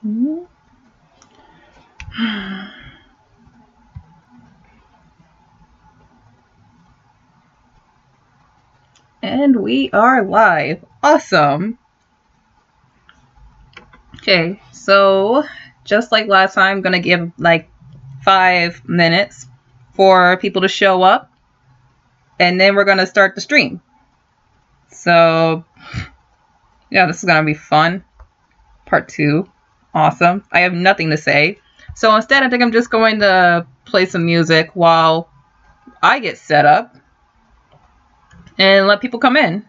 And we are live. Awesome. Okay, so just like last time, I'm gonna give like 5 minutes for people to show up, and then we're gonna start the stream. So yeah, this is gonna be fun. Part 2. Awesome. I have nothing to say. So instead, I think I'm just going to play some music while I get set up and let people come in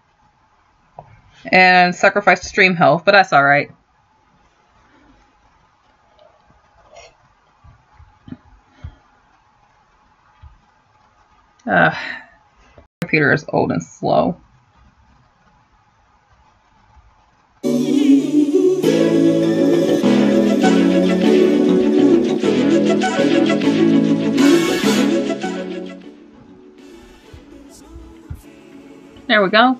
and sacrifice the stream health, but that's alright. Computer is old and slow. There we go.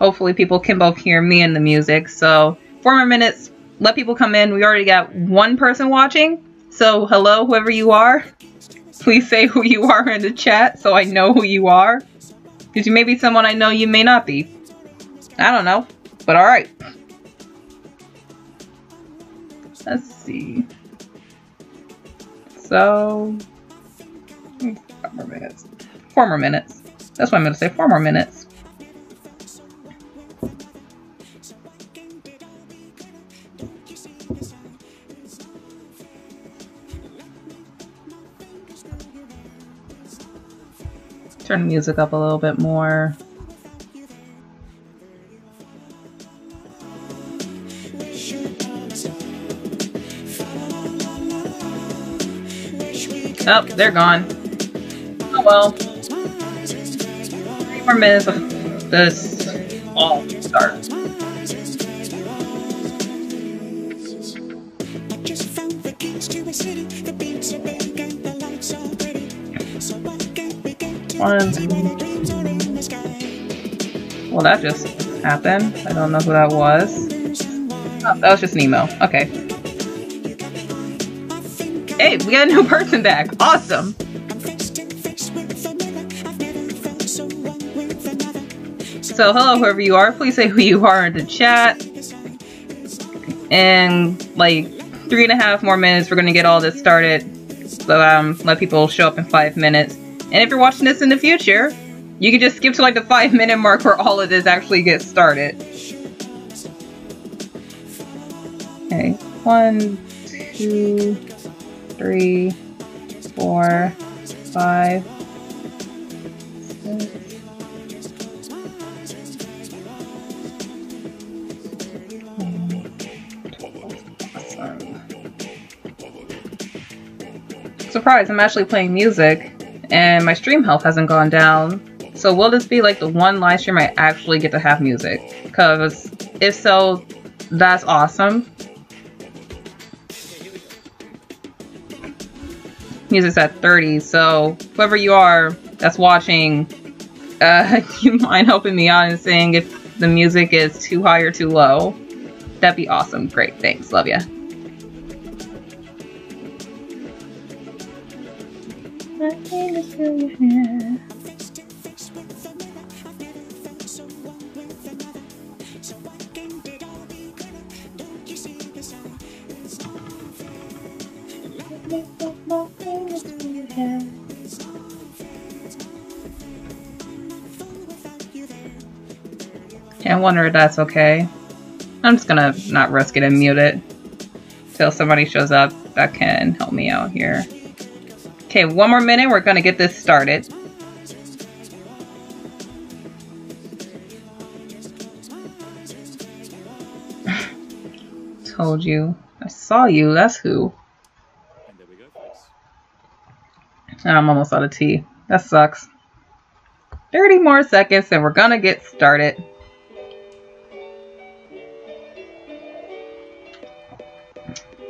Hopefully people can both hear me and the music. So 4 more minutes. Let people come in. We already got 1 person watching. So hello, whoever you are. Please say who you are in the chat so I know who you are. Because you may be someone I know, you may not be. I don't know. But alright. Let's see. So 5 more minutes. 4 more minutes. That's what I'm going to say. 4 more minutes. Turn the music up a little bit more. Oh, they're gone. Oh well. 3 more minutes of this all start. Well, that just happened. I don't know who that was. Oh, that was just an email. Okay. Hey, we got a new person back. Awesome. So, hello, whoever you are. Please say who you are in the chat. And, like, 3.5 more minutes, we're going to get all this started. So, let people show up in 5 minutes. And if you're watching this in the future, you can just skip to, like, the 5-minute mark where all of this actually gets started. Okay. 1, 2, 3, 4, 5, 6. Surprise, I'm actually playing music and my stream health hasn't gone down. So will this be like the one live stream I actually get to have music? Because if so, that's awesome. Music's at 30, so whoever you are that's watching, you mind helping me out and saying if the music is too high or too low? That'd be awesome. Great, thanks, love ya. I wonder if that's okay. I'm just gonna not risk it and mute it till somebody shows up that can help me out here. Okay, 1 more minute, we're gonna get this started. Told you. I saw you, that's who. I'm almost out of tea. That sucks. 30 more seconds and we're gonna get started.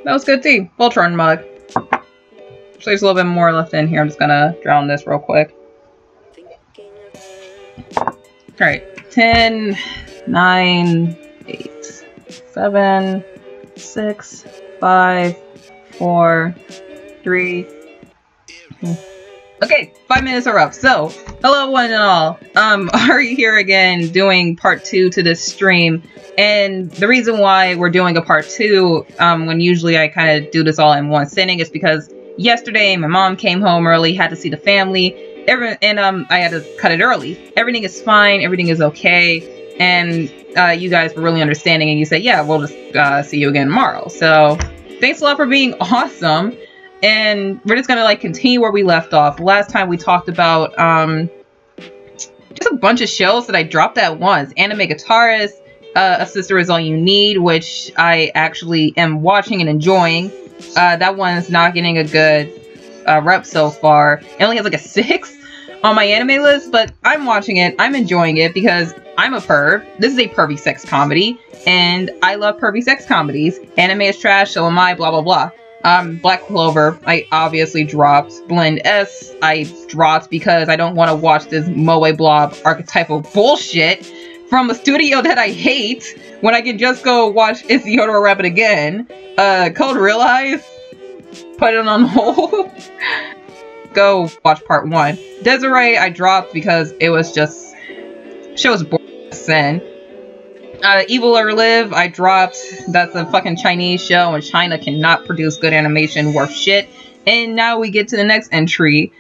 That was good tea. Voltron mug. So there's a little bit more left in here. I'm just gonna drown this real quick. Alright. 10, 9, 8, 7, 6, 5, 4, 3. Okay, 5 minutes are up. So, hello one and all. Ari here again doing part 2 to this stream. And the reason why we're doing a part 2, when usually I kind of do this all in one sitting, is because yesterday my mom came home early, had to see the family, and I had to cut it early. Everything is fine, everything is okay, and you guys were really understanding, and you said, yeah, we'll just see you again tomorrow. So, thanks a lot for being awesome. And we're just gonna like continue where we left off. Last time we talked about just a bunch of shows that I dropped at once. Anime Guitarist, A Sister Is All You Need, which I actually am watching and enjoying. That one is not getting a good rep so far. It only has like a 6 on my anime list, but I'm watching it. I'm enjoying it because I'm a perv. This is a pervy sex comedy, and I love pervy sex comedies. Anime is trash, so am I, blah blah blah. Black Clover, I obviously dropped. Blend S, I dropped because I don't want to watch this Moe Blob archetypal bullshit from a studio that I hate when I can just go watch It's Yotaro Rabbit again. Code Realize, put it on hold. Go watch part 1. Desiree, I dropped because it was just, shit was boring as sin. Evil or Live, I dropped. That's a fucking Chinese show, and China cannot produce good animation worth shit. And now we get to the next entry.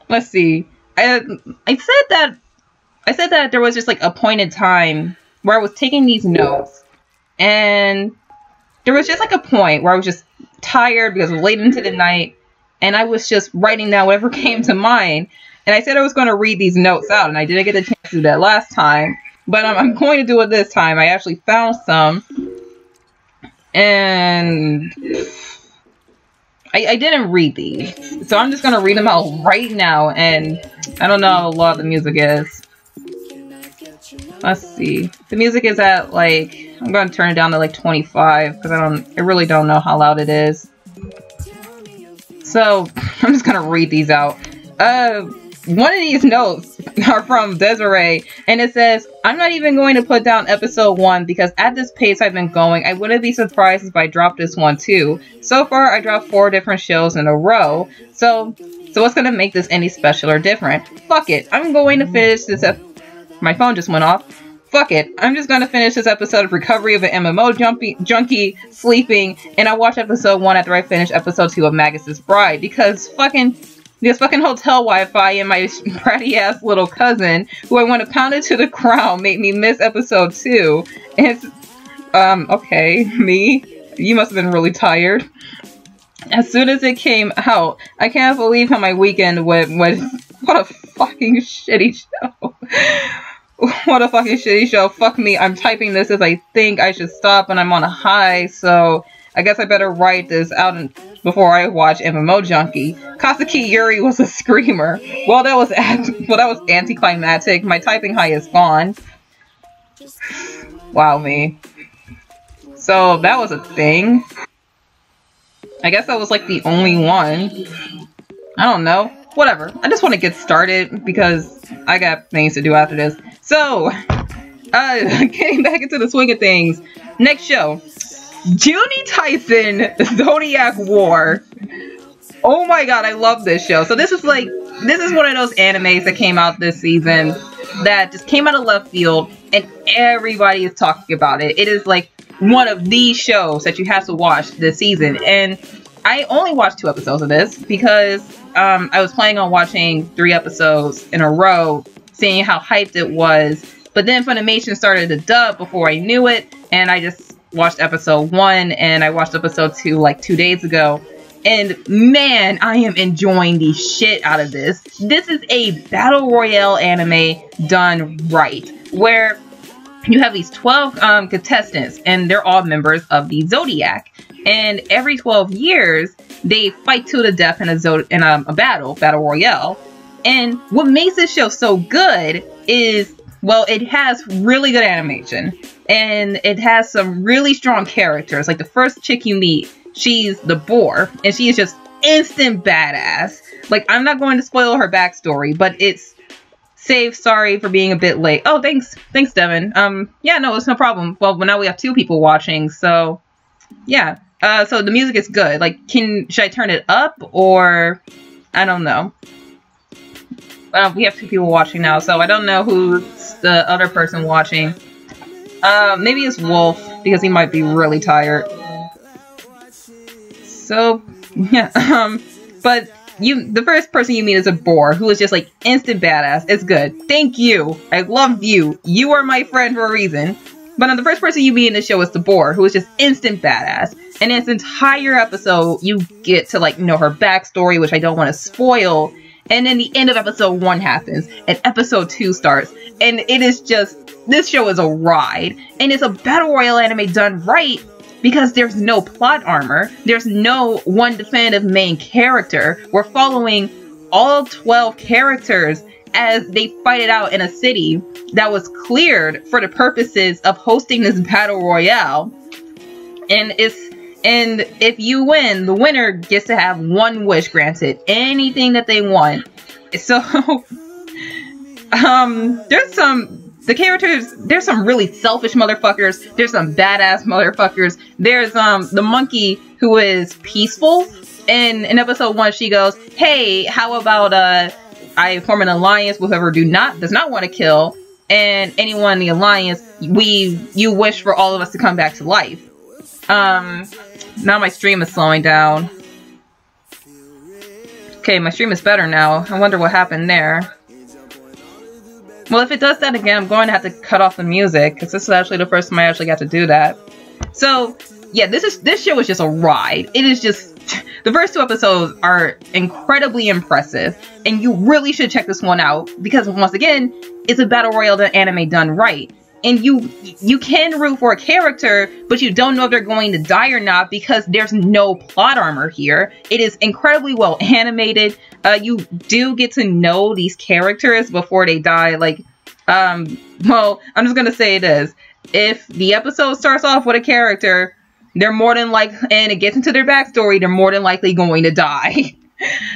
Let's see. I said that there was just like a point in time where I was taking these notes, and there was just like a point where I was just tired because it was late into the night, and I was just writing down whatever came to mind. And I said I was going to read these notes out, and I didn't get a chance to do that last time. But I'm going to do it this time. I actually found some. And I didn't read these. So I'm just going to read them out right now. And I don't know how loud the music is. Let's see. The music is at like, I'm going to turn it down to like 25. Because I really don't know how loud it is. So I'm just going to read these out. One of these notes are from Desiree, and it says, I'm not even going to put down episode 1 because at this pace I've been going, I wouldn't be surprised if I dropped this one too. So far, I dropped 4 different shows in a row, so what's going to make this any special or different? Fuck it, I'm going to finish this my phone just went off. Fuck it, I'm just going to finish this episode of Recovery of an MMO Junkie Sleeping, and I'll watch episode 1 after I finish episode 2 of Magus's Bride, because this fucking hotel Wi-Fi and my bratty ass little cousin, who I want to pound it to the ground, made me miss episode 2. And it's, okay, me? You must have been really tired. As soon as it came out, I can't believe how my weekend went. What a fucking shitty show. What a fucking shitty show. Fuck me, I'm typing this as I think I should stop and I'm on a high, so I guess I better write this out before I watch MMO Junkie. Kasaki Yuri was a screamer. Well, that was anticlimactic. My typing high is gone. Wow, me. So that was a thing. I guess that was like the only one. I don't know. Whatever. I just want to get started because I got things to do after this. So, getting back into the swing of things. Next show. Juni Tyson Zodiac War. Oh my god, I love this show. So this is one of those animes that came out this season that just came out of left field and everybody is talking about it. It is like one of these shows that you have to watch this season. And I only watched 2 episodes of this because I was planning on watching 3 episodes in a row, seeing how hyped it was. But then Funimation started to dub before I knew it, and I just watched episode 1 and I watched episode 2 like 2 days ago, and man, I am enjoying the shit out of this. This is a battle royale anime done right, where you have these 12 contestants, and they're all members of the Zodiac, and every 12 years they fight to the death in a battle royale. And what makes this show so good is, well, it has really good animation, and it has some really strong characters. Like the first chick you meet, she's the boar, and she is just instant badass. Like, I'm not going to spoil her backstory, but it's Save, sorry for being a bit late. Oh, thanks, Devin. Yeah, no, it's no problem. Well, now we have 2 people watching, so yeah. So the music is good. Like, should I turn it up, or I don't know. We have 2 people watching now, so I don't know who's the other person watching. Maybe it's Wolf, because he might be really tired. So, yeah, but the first person you meet is a boar, who is just like instant badass. It's good. Thank you. I love you. You are my friend for a reason. But the first person you meet in the show is the boar, who is just instant badass. And in this entire episode, you get to like know her backstory, which I don't want to spoil. And then the end of episode 1 happens, and episode 2 starts. And it is just, this show is a ride. And it's a battle royale anime done right, because there's no plot armor. There's no one definitive main character. We're following all 12 characters as they fight it out in a city that was cleared for the purposes of hosting this battle royale. And if you win, the winner gets to have 1 wish granted. Anything that they want. So, there's some really selfish motherfuckers. There's some badass motherfuckers. There's, the monkey who is peaceful. And in episode 1, she goes, hey, how about, I form an alliance with whoever does not want to kill. And anyone in the alliance, you wish for all of us to come back to life. Now my stream is slowing down. Okay, my stream is better now. I wonder what happened there. Well, if it does that again, I'm going to have to cut off the music, because this is actually the first time I actually got to do that. So, yeah, this show is just a ride. It is just, the first 2 episodes are incredibly impressive, and you really should check this one out, because once again, it's a battle royale anime done right. And you can root for a character, but you don't know if they're going to die or not, because there's no plot armor here. It is incredibly well animated. You do get to know these characters before they die. Like, well, I'm just gonna say this. If the episode starts off with a character, they're more than and it gets into their backstory, they're more than likely going to die.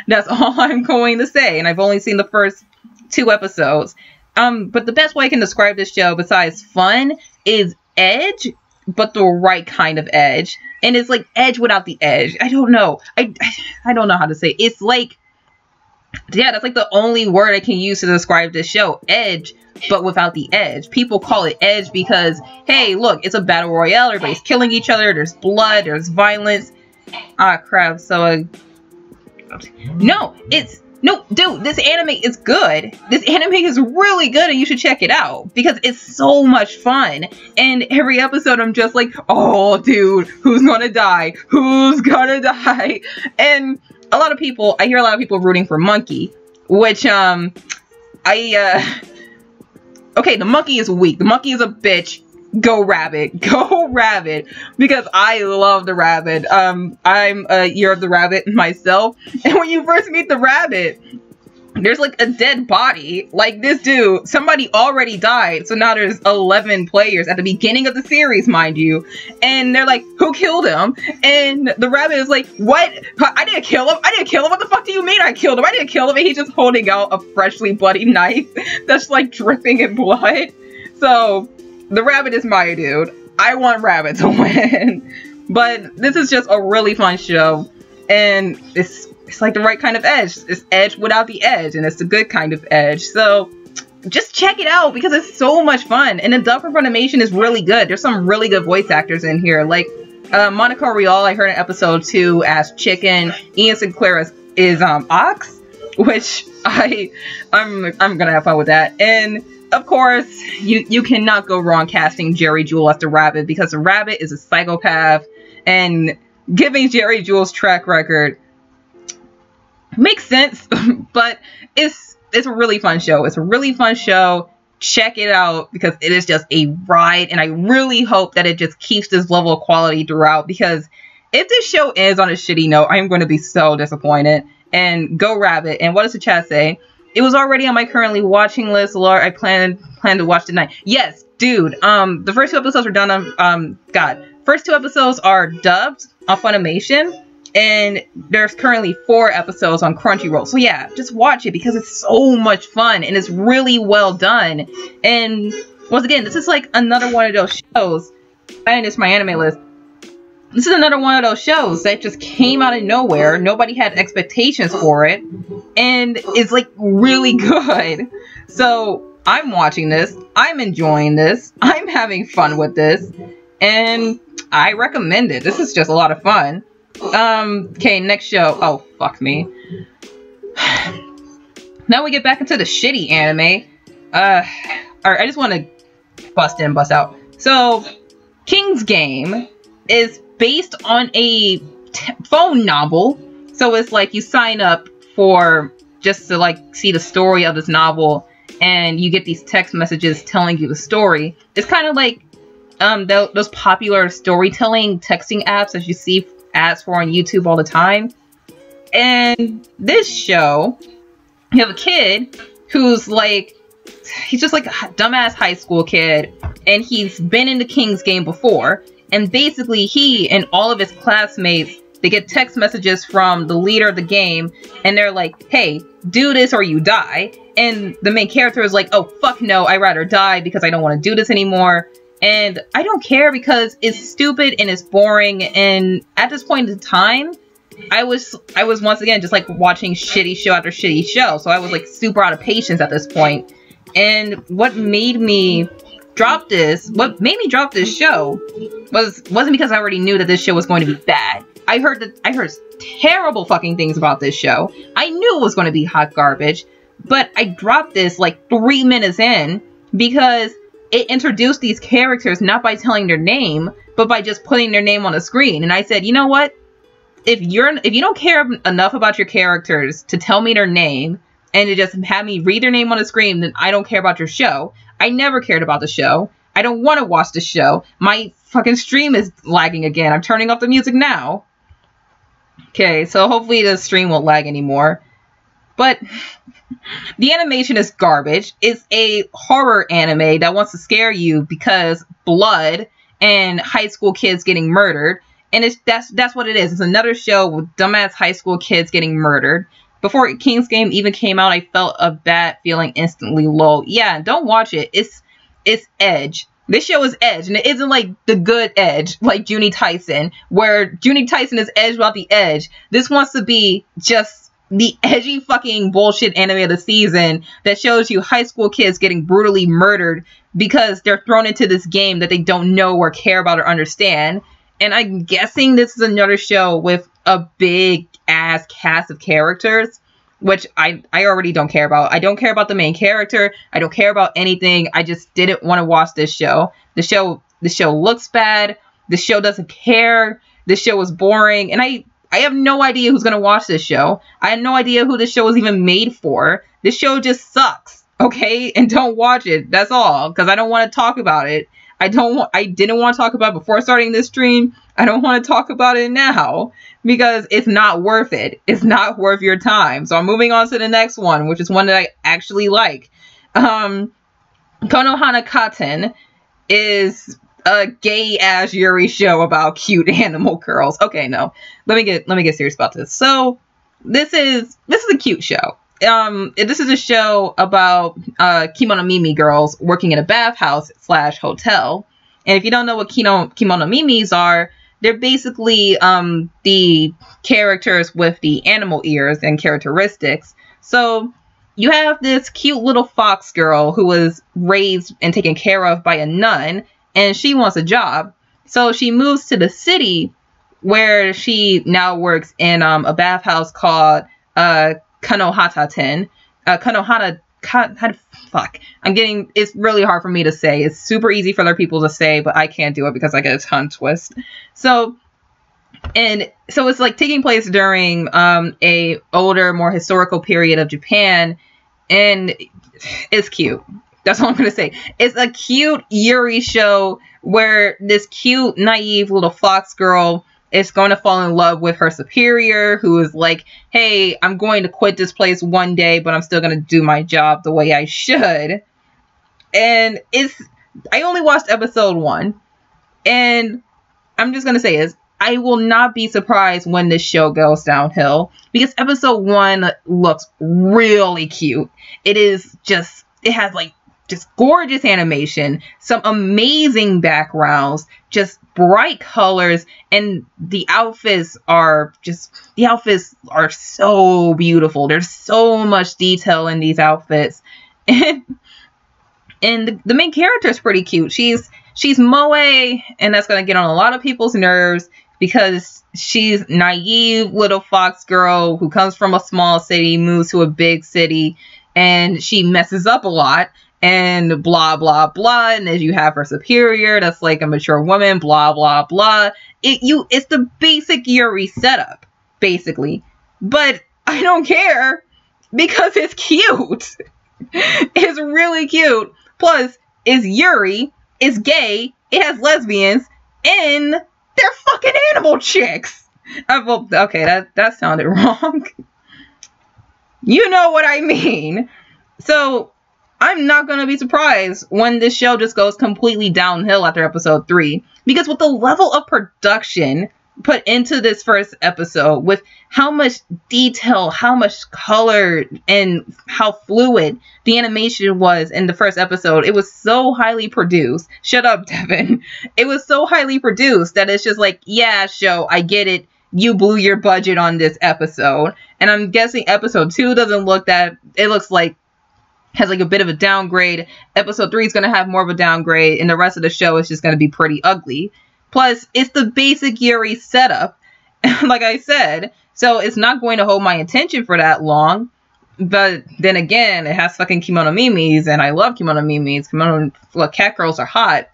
That's all I'm going to say. And I've only seen the first 2 episodes. But the best way I can describe this show, besides fun, is edge, but the right kind of edge. And it's like edge without the edge. I don't know. I don't know how to say it. It's like, yeah, that's like the only word I can use to describe this show. Edge, but without the edge. People call it edge because, hey, look, it's a battle royale. Everybody's killing each other. There's blood. There's violence. Ah, crap. So, no, dude, this anime is good. This anime is really good, and you should check it out because it's so much fun. And every episode, I'm just like, oh, dude, who's gonna die? Who's gonna die? And I hear a lot of people rooting for Monkey, which, okay, the monkey is weak. The monkey is a bitch. Go Rabbit. Go Rabbit. Because I love the rabbit. I'm a Year of the Rabbit myself. And when you first meet the rabbit, there's like a dead body. Like this dude, somebody already died. So now there's 11 players at the beginning of the series, mind you. And they're like, who killed him? And the rabbit is like, what? I didn't kill him. I didn't kill him. What the fuck do you mean I killed him? I didn't kill him. And he's just holding out a freshly bloody knife that's like dripping in blood. So the rabbit is my dude. I want Rabbit to win. But this is just a really fun show. And it's like the right kind of edge. It's edge without the edge. And it's the good kind of edge. So just check it out because it's so much fun. And the dub for Funimation is really good. There's some really good voice actors in here. Like Monica Rial, I heard in episode 2 as Chicken. Ian Sinclair is Ox. Which I'm gonna have fun with that. And of course, you cannot go wrong casting Jerry Jewell as the rabbit because the rabbit is a psychopath, and giving Jerry Jewell's track record makes sense, but it's a really fun show. It's a really fun show. Check it out because it is just a ride, and I really hope that it just keeps this level of quality throughout because if this show ends on a shitty note, I'm going to be so disappointed. And go Rabbit. And what does the chat say? It was already on my currently watching list. Laura, I plan to watch tonight. Yes, dude. The first 2 episodes are done on, first 2 episodes are dubbed on Funimation. And there's currently 4 episodes on Crunchyroll. So yeah, just watch it because it's so much fun and it's really well done. And once again, this is like another one of those shows. And it's my anime list. This is another one of those shows that just came out of nowhere. Nobody had expectations for it. And it's like really good. So I'm watching this. I'm enjoying this. I'm having fun with this. And I recommend it. This is just a lot of fun. Okay, next show. Oh, fuck me. Now we get back into the shitty anime. Alright, I just want to bust in, bust out. So, King's Game is based on a phone novel. So it's like you sign up for just to like see the story of this novel, and you get these text messages telling you the story. It's kind of like those popular storytelling texting apps that you see ads for on YouTube all the time. And this show, you have a kid who's like, he's just like a dumbass high school kid, and he's been in the King's Game before. And basically he and all of his classmates, they get text messages from the leader of the game, and they're like, hey, do this or you die. And the main character is like, oh, fuck no, I'd rather die because I don't want to do this anymore. And I don't care because it's stupid and it's boring. And at this point in time, I was once again just like watching shitty show after shitty show. So I was like super out of patience at this point. And what made me drop this show wasn't because I already knew that this show was going to be bad. I heard terrible fucking things about this show. I knew it was going to be hot garbage, but I dropped this like 3 minutes in because it introduced these characters not by telling their name, but by just putting their name on the screen. And I said, you know what? If you don't care enough about your characters to tell me their name and to just have me read their name on the screen, then I don't care about your show. I never cared about the show. I don't want to watch the show. My fucking stream is lagging again. I'm turning off the music now. Okay, so hopefully the stream won't lag anymore. But the animation is garbage. It's a horror anime that wants to scare you because blood and high school kids getting murdered. And that's what it is. It's another show with dumbass high school kids getting murdered. Before King's Game even came out, I felt a bad feeling instantly low. Yeah, don't watch it. It's Edge. This show is Edge, and it isn't like the good Edge, like Junie Tyson, where Junie Tyson is Edge without the edge. This wants to be just the edgy fucking bullshit anime of the season that shows you high school kids getting brutally murdered because they're thrown into this game that they don't know or care about or understand. And I'm guessing this is another show with a big ass cast of characters, which I already don't care about. I don't care about the main character. I don't care about anything. I just didn't want to watch this show. The show looks bad. The show doesn't care. The show is boring. And I have no idea who's going to watch this show. I have no idea who this show was even made for. This show just sucks. Okay? And don't watch it. That's all. Because I don't want to talk about it. I didn't want to talk about it before starting this stream. I don't want to talk about it now because it's not worth it. It's not worth your time. So I'm moving on to the next one, which is one that I actually like. Konohana Katen is a gay ass Yuri show about cute animal girls. Okay, no. Let me get serious about this. So this is a cute show. This is a show about kimono mimi girls working in a bathhouse / hotel. And if you don't know what kimono mimis are, they're basically the characters with the animal ears and characteristics. So you have this cute little fox girl who was raised and taken care of by a nun, and she wants a job. So she moves to the city where she now works in a bathhouse called Konohata-ten. It's really hard for me to say. It's super easy for other people to say, but I can't do it because I get a tongue twist. So it's like taking place during a older, more historical period of Japan, and it's cute. That's all I'm going to say. It's a cute Yuri show where this cute, naive little fox girl is going to fall in love with her superior, who is like, hey, I'm going to quit this place one day, but I'm still going to do my job the way I should. And I only watched episode 1, and I'm just going to say is, I will not be surprised when this show goes downhill, because episode 1 looks really cute. It has like just gorgeous animation, some amazing backgrounds, just bright colors, and the outfits are so beautiful. There's so much detail in these outfits. And the main character is pretty cute. She's Moe, and that's going to get on a lot of people's nerves because she's naive little fox girl who comes from a small city, moves to a big city, and she messes up a lot, and blah, blah, blah. And then you have her superior that's like a mature woman, blah, blah, blah. It's the basic Yuri setup, basically. But I don't care because it's cute. It's really cute. Plus, it's Yuri, it's gay, it has lesbians, and they're fucking animal chicks. Well, okay, that sounded wrong. You know what I mean. So, I'm not going to be surprised when this show just goes completely downhill after episode 3. Because with the level of production put into this first episode, with how much detail, how much color, and how fluid the animation was in the first episode, it was so highly produced. Shut up, Devin. It was so highly produced that it's just like, yeah, show, I get it. You blew your budget on this episode. And I'm guessing episode 2 doesn't look that, it looks like, has like a bit of a downgrade. Episode 3 is going to have more of a downgrade, and the rest of the show is just going to be pretty ugly. Plus, it's the basic Yuri setup, like I said, so it's not going to hold my attention for that long. But then again, it has fucking kimono mimis, and I love kimono mimis. Cat girls are hot.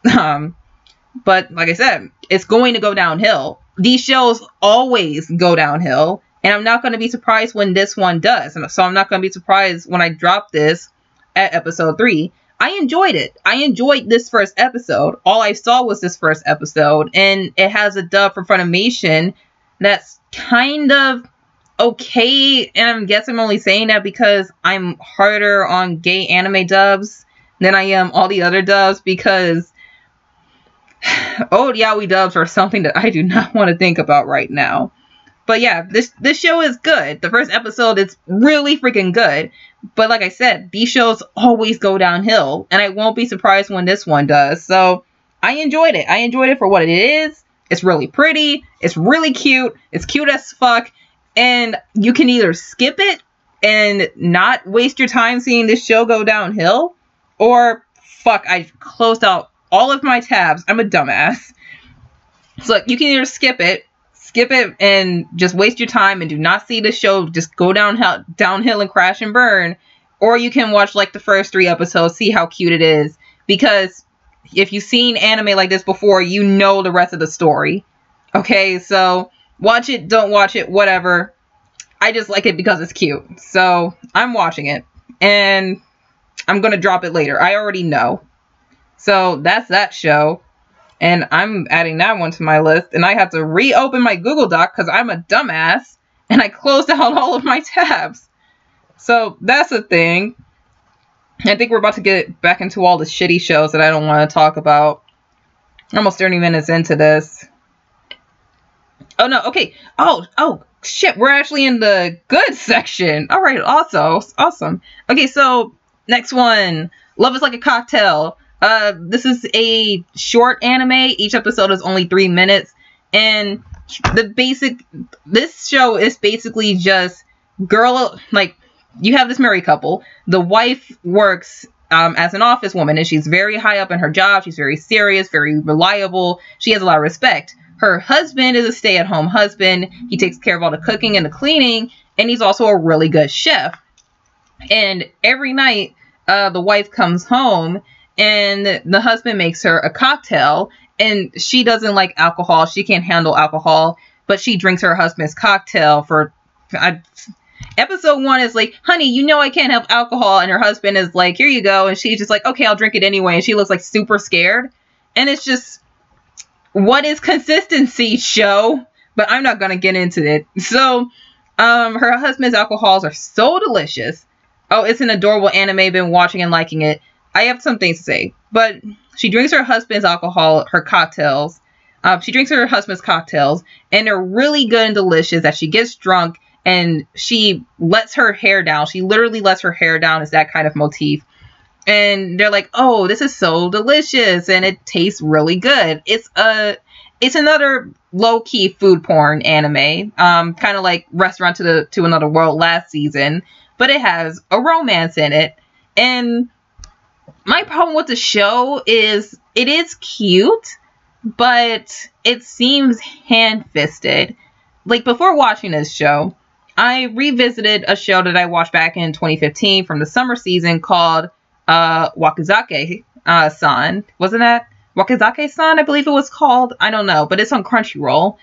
But like I said, it's going to go downhill. These shows always go downhill, and I'm not going to be surprised when this one does. So I'm not going to be surprised when I drop this at episode 3. I enjoyed it. I enjoyed this first episode. All I saw was this first episode, and it has a dub from Funimation that's kind of okay, and I guess I'm only saying that because I'm harder on gay anime dubs than I am all the other dubs, because old yaoi dubs are something that I do not want to think about right now. But yeah, this show is good. The first episode is really freaking good. But like I said, these shows always go downhill, and I won't be surprised when this one does. So I enjoyed it. I enjoyed it for what it is. It's really pretty. It's really cute. It's cute as fuck. And you can either skip it and not waste your time seeing this show go downhill, or fuck, I closed out all of my tabs. I'm a dumbass. So you can either skip it and just waste your time and do not see the show just go downhill and crash and burn, or you can watch like the first 3 episodes, see how cute it is, because if you've seen anime like this before, you know the rest of the story. Okay, so watch it, don't watch it, whatever. I just like it because it's cute, so I'm watching it, and I'm gonna drop it later. I already know. So that's that show. And I'm adding that one to my list. And I have to reopen my Google Doc because I'm a dumbass. And I closed out all of my tabs. So that's a thing. I think we're about to get back into all the shitty shows that I don't want to talk about. Almost 30 minutes into this. Oh, no. Okay. Oh, shit. We're actually in the good section. All right. Awesome. Okay, so next one. Love is Like a Cocktail. This is a short anime. Each episode is only 3 minutes. And this show is basically just you have this married couple. The wife works as an office woman, and she's very high up in her job. She's very serious, very reliable. She has a lot of respect. Her husband is a stay-at-home husband. He takes care of all the cooking and the cleaning, and he's also a really good chef. And every night, the wife comes home, and the husband makes her a cocktail, and she doesn't like alcohol. She can't handle alcohol, but she drinks her husband's cocktail episode 1 is like, honey, you know I can't have alcohol. And her husband is like, here you go. And she's just like, okay, I'll drink it anyway. And she looks like super scared. And it's just, what is consistency, show? But I'm not going to get into it. So, her husband's alcohols are so delicious. Oh, it's an adorable anime. Been watching and liking it. I have some things to say, but she drinks her husband's alcohol, her cocktails, She drinks her husband's cocktails, and they're really good and delicious. That she gets drunk and she lets her hair down. She literally lets her hair down. Is that kind of motif. And they're like, oh, this is so delicious, and it tastes really good. It's another low-key food porn anime, kind of like Restaurant to Another World last season, but it has a romance in it. And my problem with the show is it is cute, but it seems hand-fisted. Like, before watching this show, I revisited a show that I watched back in 2015 from the summer season called Wakizake-san. Wasn't that Wakizake-san, I believe it was called? I don't know, but it's on Crunchyroll.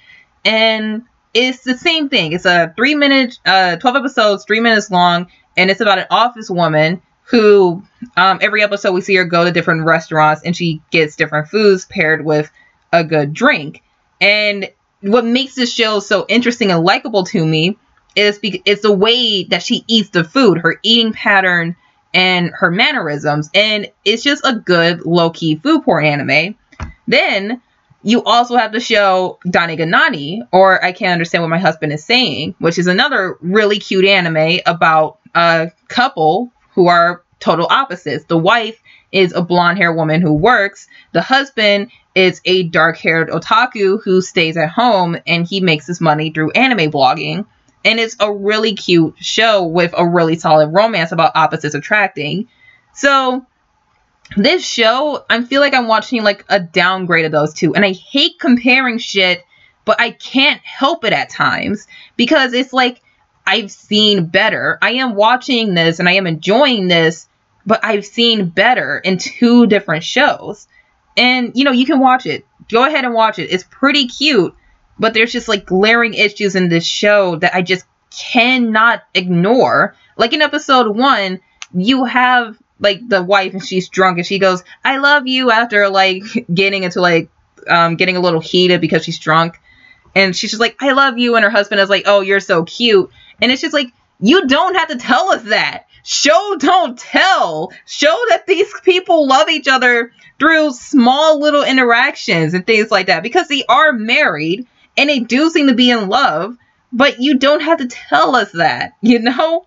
And it's the same thing. It's a 3-minute, 12 episodes, 3 minutes long, and it's about an office woman who, every episode we see her go to different restaurants, and she gets different foods paired with a good drink. And what makes this show so interesting and likable to me is it's the way that she eats the food, her eating pattern, and her mannerisms, and it's just a good low-key food porn anime. Then you also have the show Daniganani, or I Can't Understand What My Husband Is Saying, which is another really cute anime about a couple who are total opposites. The wife is a blonde-haired woman who works. The husband is a dark-haired otaku who stays at home, and he makes his money through anime blogging. And it's a really cute show with a really solid romance about opposites attracting. So this show, I feel like I'm watching like a downgrade of those two. And I hate comparing shit, but I can't help it at times. Because it's like, I've seen better. I am watching this and I am enjoying this, but I've seen better in two different shows. And, you know, you can watch it. Go ahead and watch it. It's pretty cute. But there's just like glaring issues in this show that I just cannot ignore. Like in episode 1, you have like the wife and she's drunk and she goes, I love you, after like getting into like getting a little heated because she's drunk. And she's just like, I love you. And her husband is like, oh, you're so cute. And it's just like, you don't have to tell us that. Show don't tell. Show that these people love each other through small little interactions and things like that. Because they are married. And they do seem to be in love, but you don't have to tell us that, you know?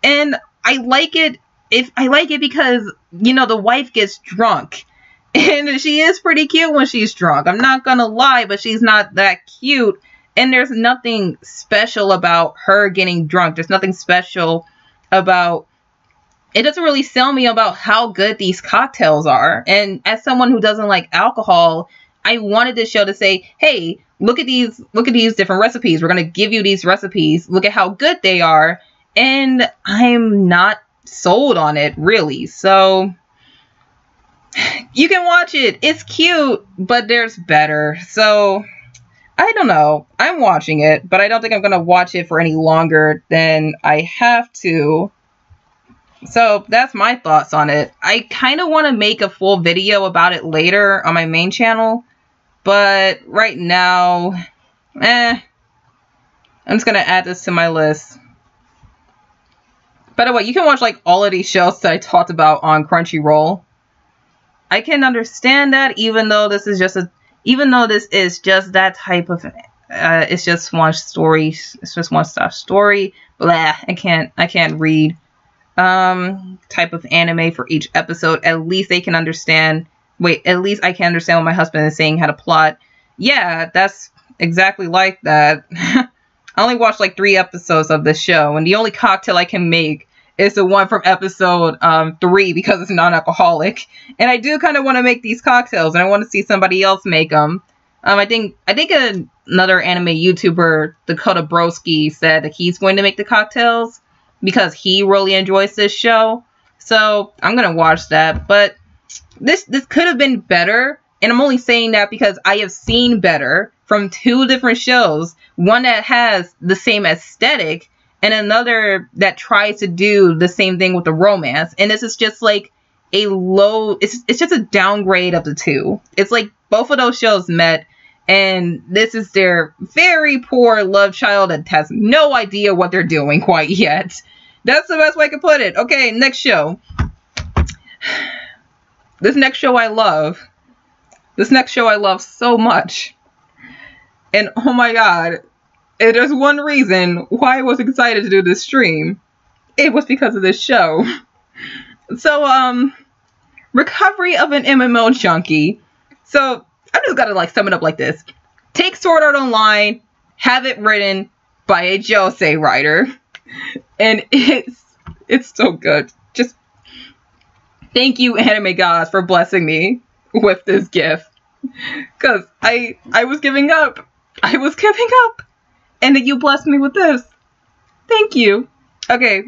And I like it because, you know, the wife gets drunk. And she is pretty cute when she's drunk. I'm not gonna lie, but she's not that cute. And there's nothing special about her getting drunk. There's nothing special about... It doesn't really sell me about how good these cocktails are. And as someone who doesn't like alcohol, I wanted this show to say, hey, look at these different recipes. We're going to give you these recipes. Look at how good they are. And I'm not sold on it, really. So you can watch it. It's cute, but there's better. So I don't know. I'm watching it, but I don't think I'm going to watch it for any longer than I have to. So that's my thoughts on it. I kind of want to make a full video about it later on my main channel. But right now, I'm just going to add this to my list. By the way, you can watch like all of these shows that I talked about on Crunchyroll. I can understand that, even though this is just that type of, it's just one story. It's just one stuff story. Blah. I can't read, type of anime for each episode. At least they can understand. Wait, at least I can understand what my husband is saying, how to plot. Yeah, that's exactly like that. I only watched like 3 episodes of this show, and the only cocktail I can make is the one from episode 3 because it's non-alcoholic. And I do kind of want to make these cocktails, and I want to see somebody else make them. I think another anime YouTuber, Dakota Broski, said that he's going to make the cocktails because he really enjoys this show. So I'm gonna watch that, but this could have been better, and I'm only saying that because I have seen better from 2 different shows. One that has the same aesthetic, and another that tries to do the same thing with the romance. And this is just like a low, it's just a downgrade of the 2. It's like both of those shows met, and this is their very poor love child that has no idea what they're doing quite yet. That's the best way I can put it. Okay, next show. This next show I love. This next show I love so much. And oh my god, if there's one reason why I was excited to do this stream, it was because of this show. So, recovery of an MMO junkie. So, I just gotta like sum it up like this. Take Sword Art Online, have it written by a Josei writer, and it's so good. Just thank you, anime gods, for blessing me with this gift. Cause I was giving up. I was giving up. And then you blessed me with this. Thank you. Okay.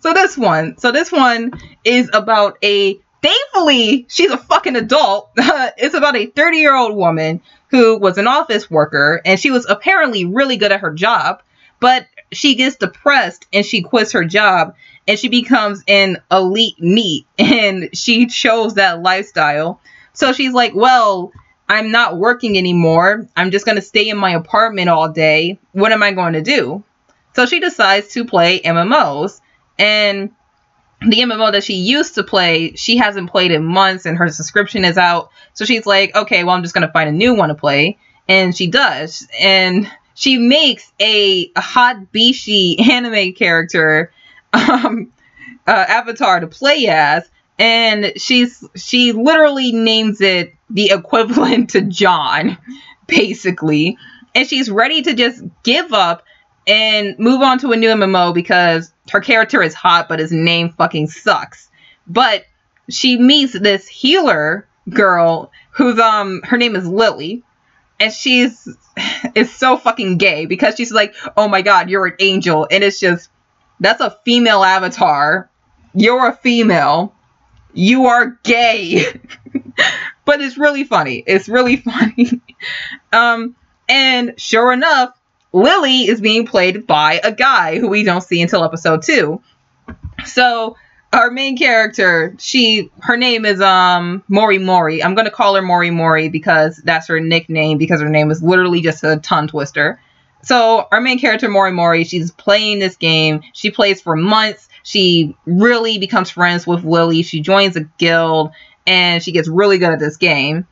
So this one is about thankfully, she's a fucking adult. It's about a 30-year-old woman who was an office worker, and she was apparently really good at her job, but she gets depressed and she quits her job, and she becomes an elite NEET, and she chose that lifestyle. So she's like, well, I'm not working anymore. I'm just going to stay in my apartment all day. What am I going to do? So she decides to play MMOs. And the MMO that she used to play, she hasn't played in months and her subscription is out. So she's like, okay, well, I'm just going to find a new one to play. And she does. And she makes a hot bishi anime character avatar to play as. And she literally names it the equivalent to John, basically. And she's ready to just give up and move on to a new MMO because her character is hot, but his name fucking sucks. But she meets this healer girl who's, her name is Lily. And is so fucking gay because she's like, oh my god, you're an angel. And it's just, that's a female avatar. You're a female. You are gay. But it's really funny. It's really funny. And sure enough, Lily is being played by a guy who we don't see until episode 2. So our main character, her name is Mori Mori. I'm gonna call her Mori Mori because that's her nickname, because her name is literally just a tongue twister. So our main character, Mori Mori, she's playing this game. She plays for months. She really becomes friends with Lily. She joins a guild, and she gets really good at this game.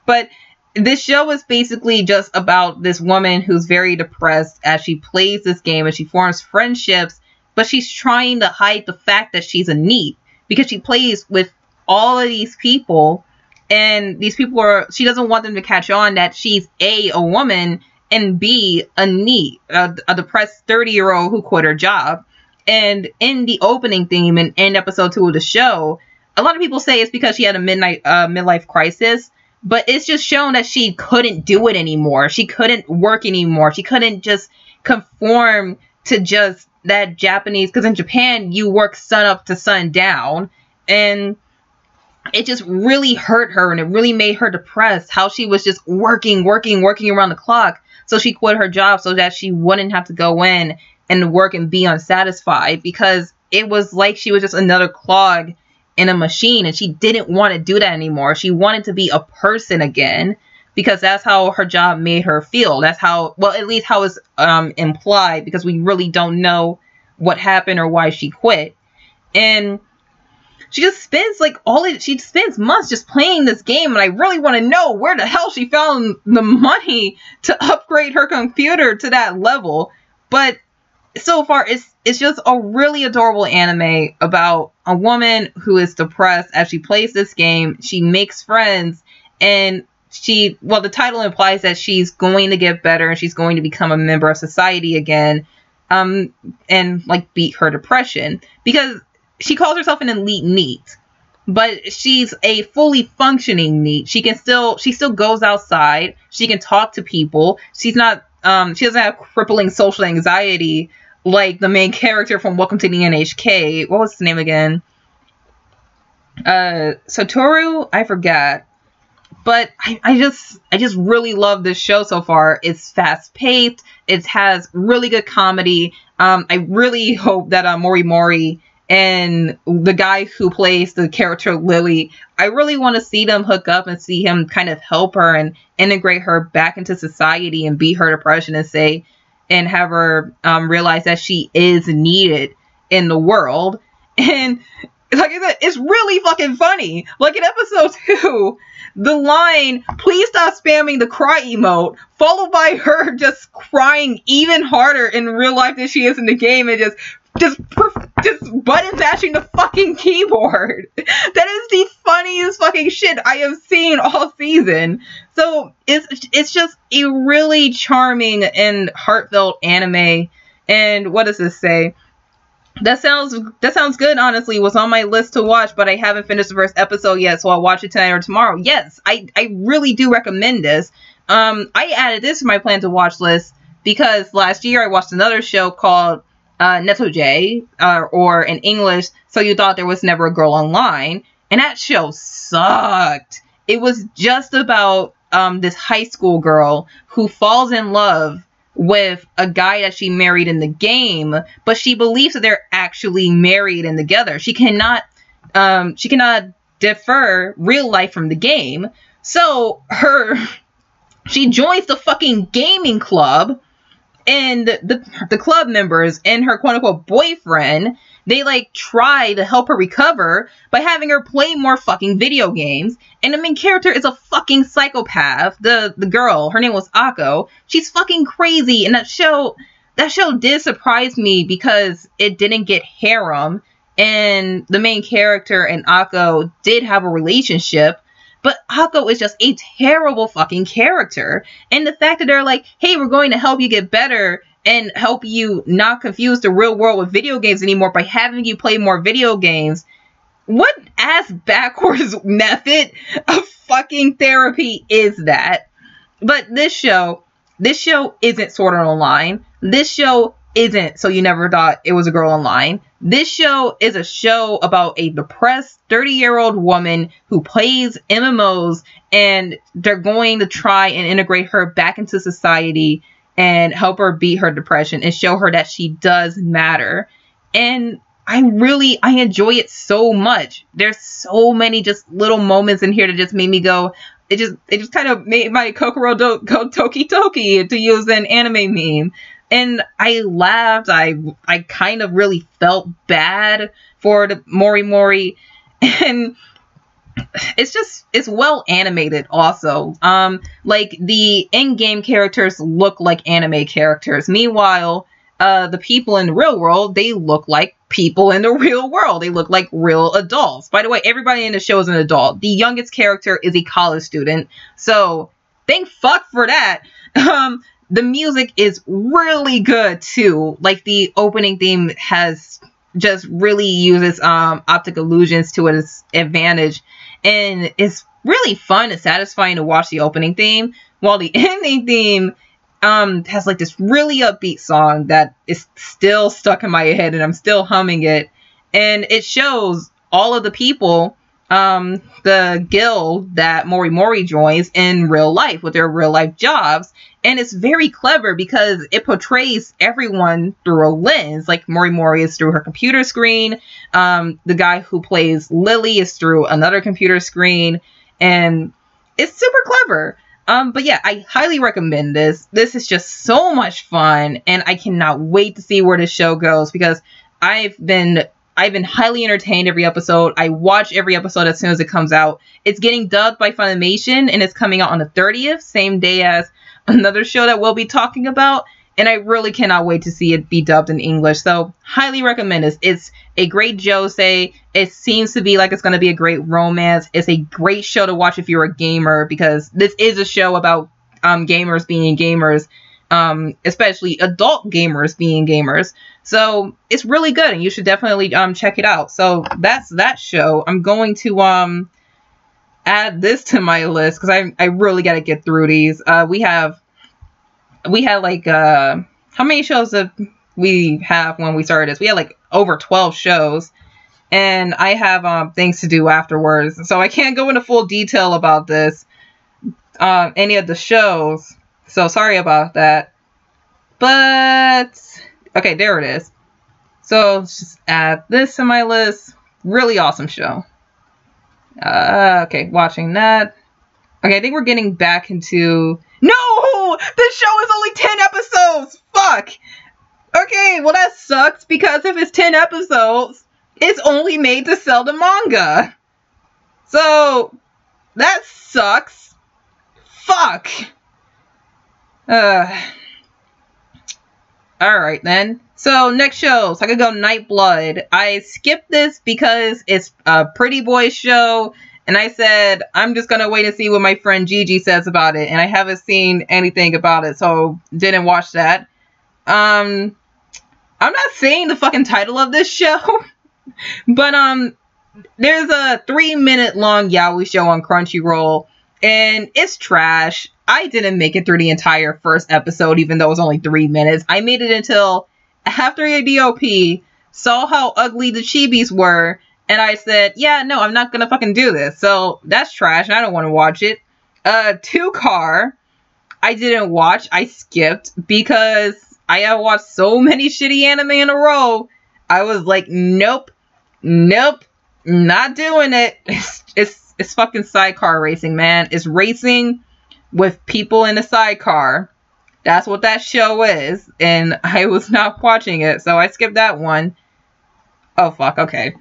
But this show is basically just about this woman who's very depressed as she plays this game and she forms friendships, but she's trying to hide the fact that she's a NEET because she plays with all of these people, and these people she doesn't want them to catch on that she's a woman, and B, a NEET, a depressed 30-year-old who quit her job. And in the opening theme and in episode 2 of the show, a lot of people say it's because she had a midlife crisis, but it's just shown that she couldn't do it anymore. She couldn't work anymore. She couldn't just conform to just that Japanese, because in Japan, you work sun up to sun down, and it just really hurt her, and it really made her depressed, how she was just working around the clock. So she quit her job so that she wouldn't have to go in and work and be unsatisfied, because it was like she was just another clog in a machine, and she didn't want to do that anymore. She wanted to be a person again, because that's how her job made her feel. That's how, well, at least how it's implied, because we really don't know what happened or why she quit. And she just spends she spends months just playing this game, and I really want to know where the hell she found the money to upgrade her computer to that level. But so far, it's just a really adorable anime about a woman who is depressed as she plays this game. She makes friends, and the title implies that she's going to get better and she's going to become a member of society again, and like beat her depression, because she calls herself an elite NEET, but she's a fully functioning NEET. She still goes outside. She can talk to people. She's not, she doesn't have crippling social anxiety like the main character from Welcome to the NHK. What was his name again? Satoru? I forgot. But I just really love this show so far. It's fast paced. It has really good comedy. I really hope that Mori Mori and the guy who plays the character Lily, I really want to see them hook up and see him kind of help her and integrate her back into society and beat her depression and have her realize that she is needed in the world. And like I said, it's really fucking funny. Like in episode 2, the line, please stop spamming the cry emote, followed by her just crying even harder in real life than she is in the game, and just button mashing the fucking keyboard. That is the funniest fucking shit I have seen all season. So it's just a really charming and heartfelt anime. And what does this say? That sounds good, honestly. It was on my list to watch, but I haven't finished the first episode yet, so I'll watch it tonight or tomorrow. Yes, I really do recommend this. I added this to my plan to watch list because last year I watched another show called Neto-J, or in English, So You Thought There Was Never a Girl Online, and that show sucked. It was just about this high school girl who falls in love with a guy that she married in the game, but she believes that they're actually married and together. She cannot differ real life from the game. So she joins the fucking gaming club, and the club members and her quote unquote boyfriend, they like try to help her recover by having her play more fucking video games. And the main character is a fucking psychopath. The girl, her name was Akko. She's fucking crazy. And that show did surprise me because it didn't get harem. And the main character and Akko did have a relationship. But Akko is just a terrible fucking character. And the fact that they're like, hey, we're going to help you get better and help you not confuse the real world with video games anymore by having you play more video games. What ass backwards method of fucking therapy is that? But this show isn't Sword Art Online. This show isn't So You Never Thought It Was a Girl Online. This show is a show about a depressed 30-year-old woman who plays MMOs, and they're going to try and integrate her back into society and help her beat her depression and show her that she does matter. And I enjoy it so much. There's so many just little moments in here that just made me go, it just kind of made my Kokoro go Toki Toki, to use an anime meme. And I laughed. I kind of really felt bad for the Mori Mori. And it's well animated also. Like the in-game characters look like anime characters. Meanwhile, the people in the real world, they look like people in the real world. They look like real adults. By the way, everybody in the show is an adult. The youngest character is a college student. So thank fuck for that. The music is really good too. Like the opening theme has just really uses optic illusions to its advantage, and it's really fun and satisfying to watch the opening theme, while the ending theme has like this really upbeat song that is still stuck in my head and I'm still humming it, and it shows all of the people, the guild that Mori Mori joins in real life with their real life jobs. And it's very clever because it portrays everyone through a lens. Like Mori Mori is through her computer screen. The guy who plays Lily is through another computer screen. And it's super clever. But yeah, I highly recommend this. This is just so much fun. And I cannot wait to see where this show goes, because I've been highly entertained every episode. I watch every episode as soon as it comes out. It's getting dubbed by Funimation, and it's coming out on the 30th, same day as another show that we'll be talking about. And I really cannot wait to see it be dubbed in English. So highly recommend this. It's a great josei. It seems to be like it's going to be a great romance. It's a great show to watch if you're a gamer, because this is a show about gamers being gamers. Especially adult gamers being gamers. So it's really good, and you should definitely check it out. So that's that show. I'm going to add this to my list because I really got to get through these. We had like how many shows did we have when we started this? We had like over 12 shows, and I have things to do afterwards, so I can't go into full detail about this, any of the shows. So sorry about that. But okay, there it is. So let's just add this to my list. Really awesome show. Okay, watching that. Okay, I think we're getting back into... No! This show is only 10 episodes! Fuck! Okay, well that sucks, because if it's 10 episodes, It's only made to sell the manga. So, that sucks. Fuck. Alright then. So, next show. So I could go Nightblood. I skipped this because it's a pretty boy show. And I said, I'm just going to wait and see what my friend Gigi says about it. And I haven't seen anything about it. So, didn't watch that. I'm not saying the fucking title of this show. But, there's a 3-minute long yaoi show on Crunchyroll. And it's trash. I didn't make it through the entire first episode, even though it was only 3 minutes. I made it until after a DOP, saw how ugly the chibis were, and I said, yeah, no, I'm not gonna fucking do this. So that's trash, and I don't want to watch it. Two Car, I didn't watch. I skipped because I have watched so many shitty anime in a row. I was like, nope, not doing it. It's fucking sidecar racing, man. It's racing with people in a sidecar. That's what that show is. And I was not watching it, so I skipped that one. Oh, fuck. Okay.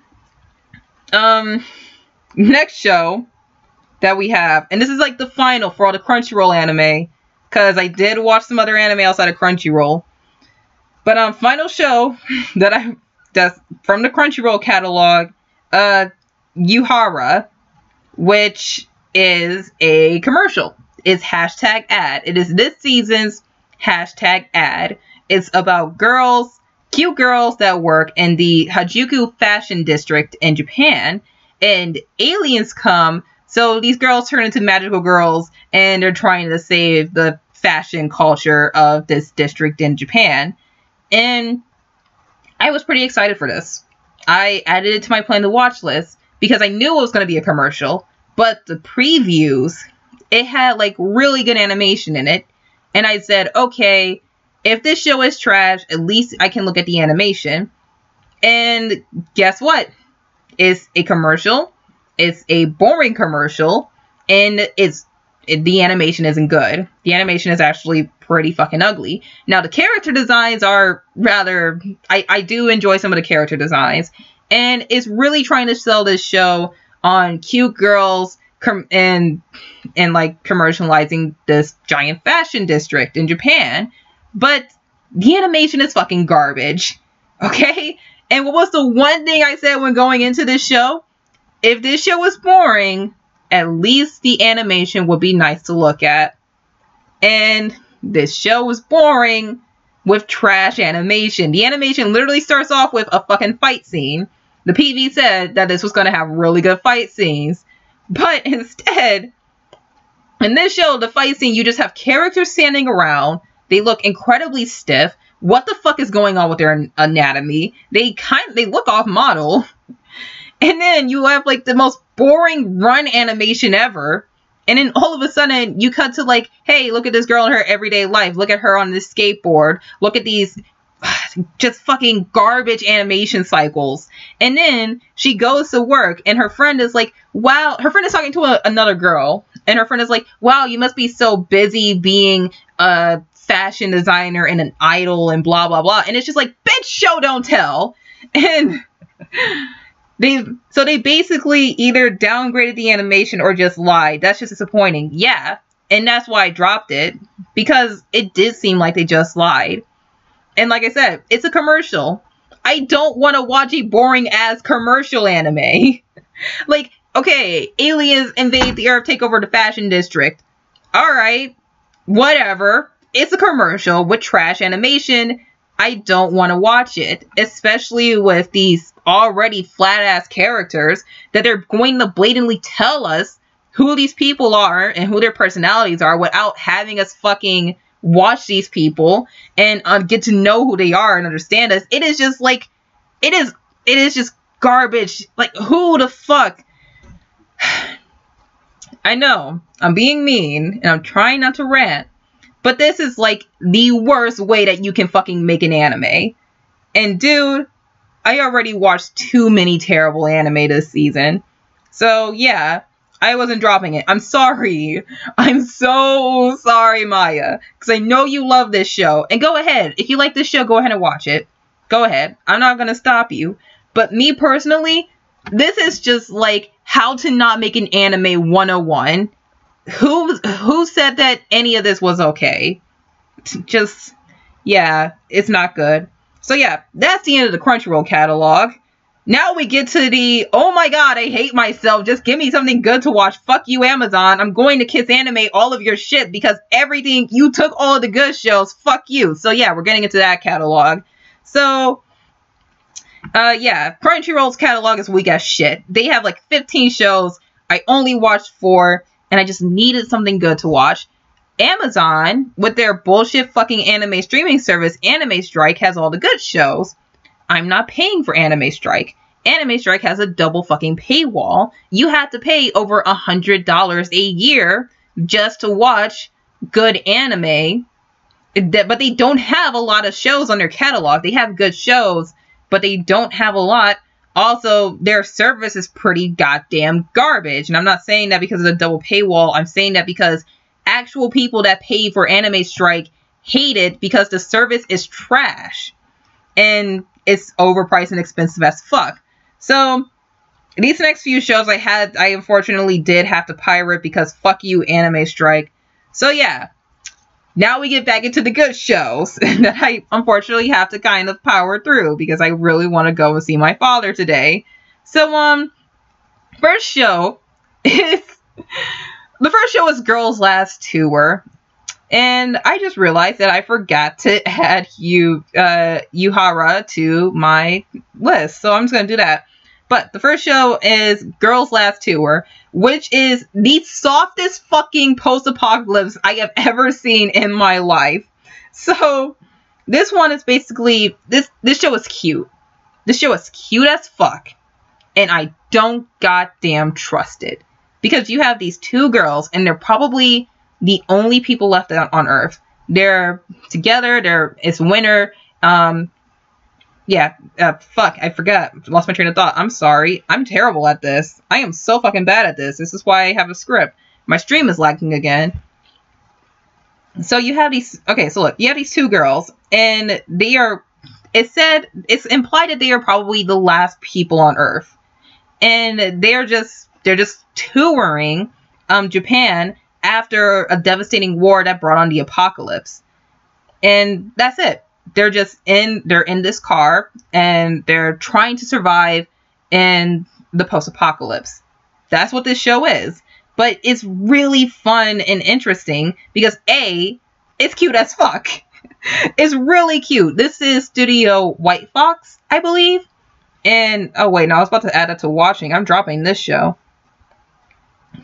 Next show that we have, and this is like the final for all the Crunchyroll anime, because I did watch some other anime outside of Crunchyroll. But, final show that's from the Crunchyroll catalog, Yuhara, which is a commercial. It's hashtag ad. It is this season's hashtag ad. It's about girls, cute girls that work in the Harajuku fashion district in Japan, and aliens come, so these girls turn into magical girls, and they're trying to save the fashion culture of this district in Japan. And I was pretty excited for this. I added it to my plan to watch list because I knew it was going to be a commercial, but the previews, it had like really good animation in it. And I said, okay, if this show is trash, at least I can look at the animation. And guess what? It's a commercial. It's a boring commercial. And the animation isn't good. The animation is actually pretty fucking ugly. Now, the character designs are rather... I do enjoy some of the character designs. And it's really trying to sell this show on cute girls and like commercializing this giant fashion district in Japan. But the animation is fucking garbage. Okay? And what was the one thing I said when going into this show? If this show was boring, at least the animation would be nice to look at. And this show was boring with trash animation. The animation literally starts off with a fucking fight scene. The PV said that this was going to have really good fight scenes. But instead, in this show, the fight scene, you just have characters standing around. They look incredibly stiff. What the fuck is going on with their anatomy? They look off model. And then you have like the most boring run animation ever. And then all of a sudden you cut to like, hey, look at this girl in her everyday life. Look at her on this skateboard. Look at these just fucking garbage animation cycles. And then she goes to work and her friend is like, wow, her friend is talking to another girl. And her friend is like, wow, you must be so busy being a fashion designer and an idol and blah, blah, blah. And it's just like, bitch, show don't tell. And they basically either downgraded the animation or just lied. That's just disappointing. Yeah. And that's why I dropped it, because it did seem like they just lied. And like I said, it's a commercial. I don't want to watch a boring ass commercial anime. Like, okay, aliens invade the Earth, take over the fashion district. Alright, whatever. It's a commercial with trash animation. I don't want to watch it, especially with these already flat-ass characters that they're going to blatantly tell us who these people are and who their personalities are without having us fucking watch these people and get to know who they are and understand us. It is just like, it is just garbage. Like, who the fuck? I know, I'm being mean and I'm trying not to rant, but this is like the worst way that you can fucking make an anime. And dude, I already watched too many terrible anime this season. So yeah, I wasn't dropping it. I'm sorry. I'm so sorry, Maya. Because I know you love this show. And go ahead. If you like this show, go ahead and watch it. Go ahead. I'm not going to stop you. But me personally, this is just like how to not make an anime 101. Who said that any of this was okay? Just, yeah, it's not good. So yeah, that's the end of the Crunchyroll catalog. Now we get to the, oh my god, I hate myself. Just give me something good to watch. Fuck you, Amazon. I'm going to Kiss Anime all of your shit because everything, you took all of the good shows. Fuck you. So yeah, we're getting into that catalog. So, yeah, Crunchyroll's catalog is weak as shit. They have like 15 shows. I only watched 4, and I just needed something good to watch. Amazon, with their bullshit fucking anime streaming service, Anime Strike, has all the good shows. I'm not paying for Anime Strike. Anime Strike has a double fucking paywall. You have to pay over $100 a year just to watch good anime. But they don't have a lot of shows on their catalog. They have good shows, but they don't have a lot. Also, their service is pretty goddamn garbage. And I'm not saying that because of the double paywall. I'm saying that because actual people that pay for Anime Strike hate it because the service is trash. And it's overpriced and expensive as fuck. So, these next few shows I unfortunately did have to pirate because fuck you, Anime Strike. So yeah, now we get back into the good shows that I unfortunately have to kind of power through because I really want to go and see my father today. So, first show is, the first show is Girls Last Tour. And I just realized that I forgot to add Yuhara to my list. So I'm just going to do that. But the first show is Girls Last Tour, which is the softest fucking post-apocalypse I have ever seen in my life. So this one is basically, this show is cute. This show is cute as fuck. And I don't goddamn trust it. Because you have these two girls and they're probably the only people left on Earth. They're together. It's winter. Fuck, I forgot. Lost my train of thought. I'm sorry. I'm terrible at this. I am so fucking bad at this. This is why I have a script. My stream is lagging again. So you have these, okay, so look, you have these two girls, and they are, it's implied that they are probably the last people on Earth. And they're just touring, Japan after a devastating war that brought on the apocalypse. And that's it. They're in this car and they're trying to survive in the post-apocalypse. That's what this show is. But it's really fun and interesting because A, it's cute as fuck. It's really cute. This is Studio White Fox, I believe. And, oh wait, no, I was about to add that to watching. I'm dropping this show.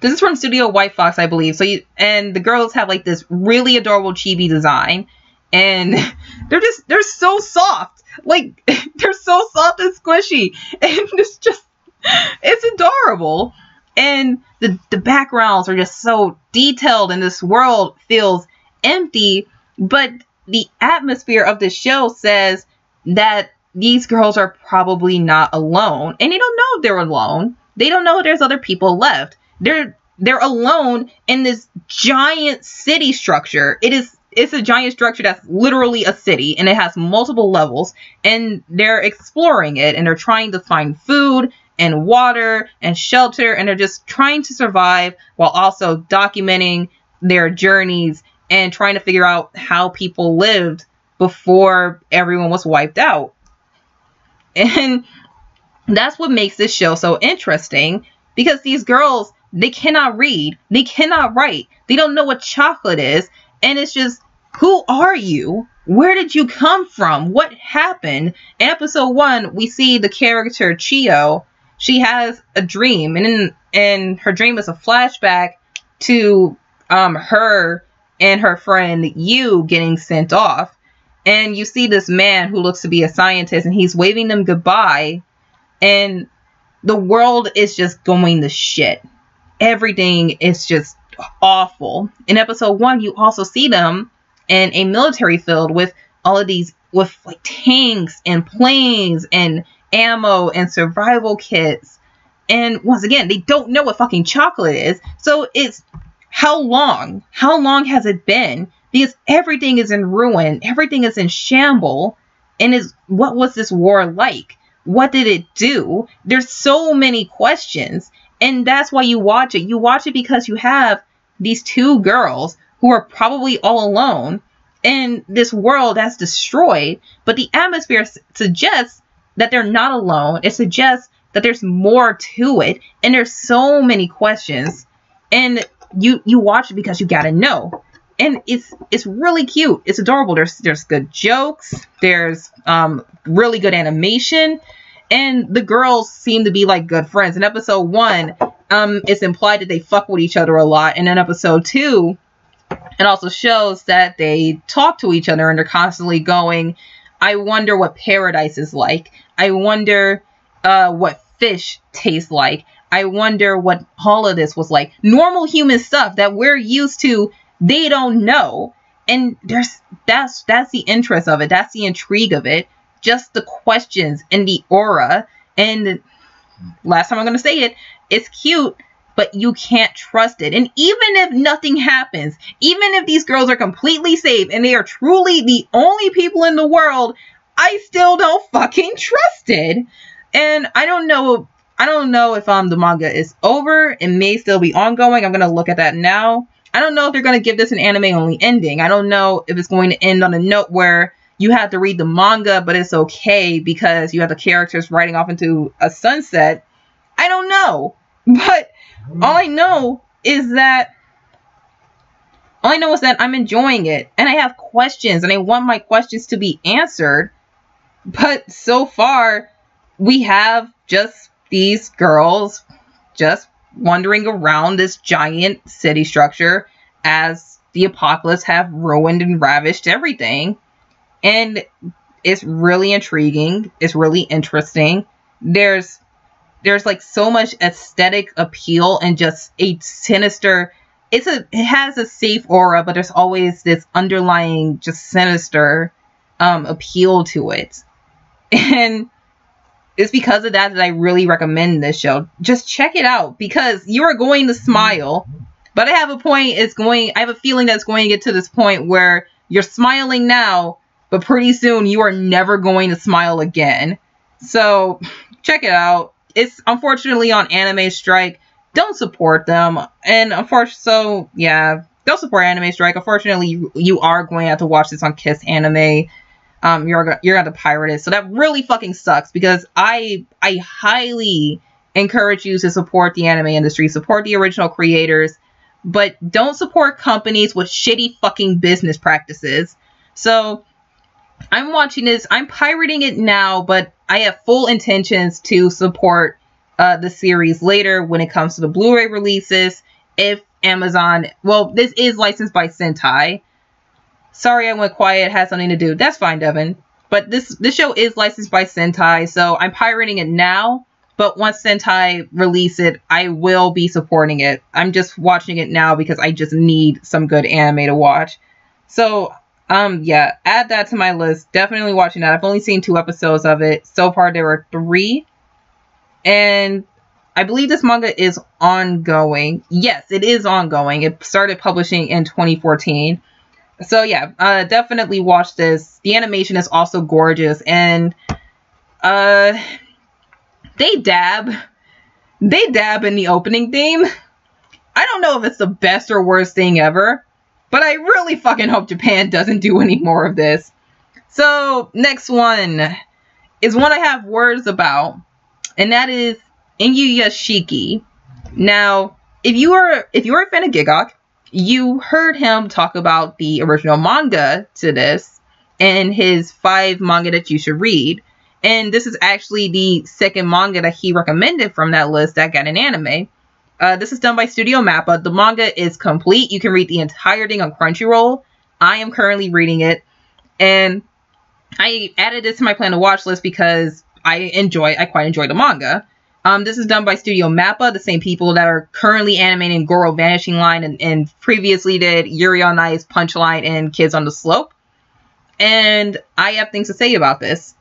This is from Studio White Fox, I believe. And the girls have like this really adorable chibi design. And they're so soft. Like, they're so soft and squishy. And it's adorable. And the backgrounds are just so detailed and this world feels empty. But the atmosphere of the show says that these girls are probably not alone. And they don't know they're alone. They don't know there's other people left. They're alone in this giant city structure. It's a giant structure that's literally a city, and it has multiple levels, and they're exploring it, and they're trying to find food and water and shelter, and they're just trying to survive while also documenting their journeys and trying to figure out how people lived before everyone was wiped out. And that's what makes this show so interesting, because these girls, they cannot read, they cannot write, they don't know what chocolate is, and it's just, who are you? Where did you come from? What happened? In episode 1, we see the character Chio. She has a dream, and her dream is a flashback to her and her friend Yu getting sent off. And you see this man who looks to be a scientist, and he's waving them goodbye, and the world is just going to shit. Everything is just awful. In episode 1, you also see them in a military field with all of these, with like tanks and planes and ammo and survival kits. And once again, they don't know what fucking chocolate is. So it's, how long? How long has it been? Because everything is in ruin. Everything is in shamble. And what was this war like? what did it do? There's so many questions. And that's why you watch it. You watch it because you have these two girls who are probably all alone in this world that's destroyed. But the atmosphere suggests that they're not alone. It suggests that there's more to it. And there's so many questions. And you watch it because you gotta know. And it's really cute. It's adorable. There's good jokes. There's really good animation. And the girls seem to be like good friends. In episode 1, it's implied that they fuck with each other a lot. And in episode 2, it also shows that they talk to each other and they're constantly going, I wonder what paradise is like. I wonder what fish tastes like. I wonder what all of this was like. Normal human stuff that we're used to, they don't know. And that's the interest of it. That's the intrigue of it. Just the questions and the aura. And last time I'm going to say it, it's cute, but you can't trust it. And even if nothing happens, even if these girls are completely safe and they are truly the only people in the world, I still don't fucking trust it. And I don't know if the manga is over. It may still be ongoing. I'm going to look at that now. I don't know if they're going to give this an anime-only ending. I don't know if it's going to end on a note where you have to read the manga, but it's okay because you have the characters riding off into a sunset. I don't know. But all I know is that I'm enjoying it. And I have questions. And I want my questions to be answered. But so far, we have just these girls just wandering around this giant city structure as the apocalypse have ruined and ravished everything. And it's really intriguing. It's really interesting. There's like so much aesthetic appeal and just a sinister, it has a safe aura, but there's always this underlying just sinister appeal to it. And it's because of that I really recommend this show. Just check it out because you are going to smile. But I have a feeling that it's going to get to this point where you're smiling now, but pretty soon you are never going to smile again. So check it out. It's unfortunately on Anime Strike. Don't support them. And don't support Anime Strike. Unfortunately, you are going to have to watch this on Kiss Anime. You're gonna have to pirate it. So that really fucking sucks because I highly encourage you to support the anime industry, support the original creators, but don't support companies with shitty fucking business practices. So I'm watching this, I'm pirating it now, but I have full intentions to support the series later when it comes to the Blu-ray releases. If Amazon, this is licensed by Sentai. Sorry I went quiet, it has something to do. That's fine, Devin. But this show is licensed by Sentai, so I'm pirating it now. But once Sentai release it, I will be supporting it. I'm just watching it now because I just need some good anime to watch. So, yeah, add that to my list. Definitely watching that. I've only seen 2 episodes of it. So far, there were 3. And I believe this manga is ongoing. Yes, it is ongoing. It started publishing in 2014. So yeah, definitely watch this. The animation is also gorgeous, and they dab in the opening theme. I don't know if it's the best or worst thing ever, but I really fucking hope Japan doesn't do any more of this. So next one is one I have words about, and that is Inuyashiki. Now, if you are a fan of Gigok, you heard him talk about the original manga to this and his 5 manga that you should read. And this is actually the second manga that he recommended from that list that got an anime. This is done by Studio Mappa. The manga is complete. You can read the entire thing on Crunchyroll. I am currently reading it. And I added this to my plan to watch list because I quite enjoy the manga. This is done by Studio Mappa, the same people that are currently animating Goro Vanishing Line and previously did Yuri on Ice, Punchline, and Kids on the Slope. And I have things to say about this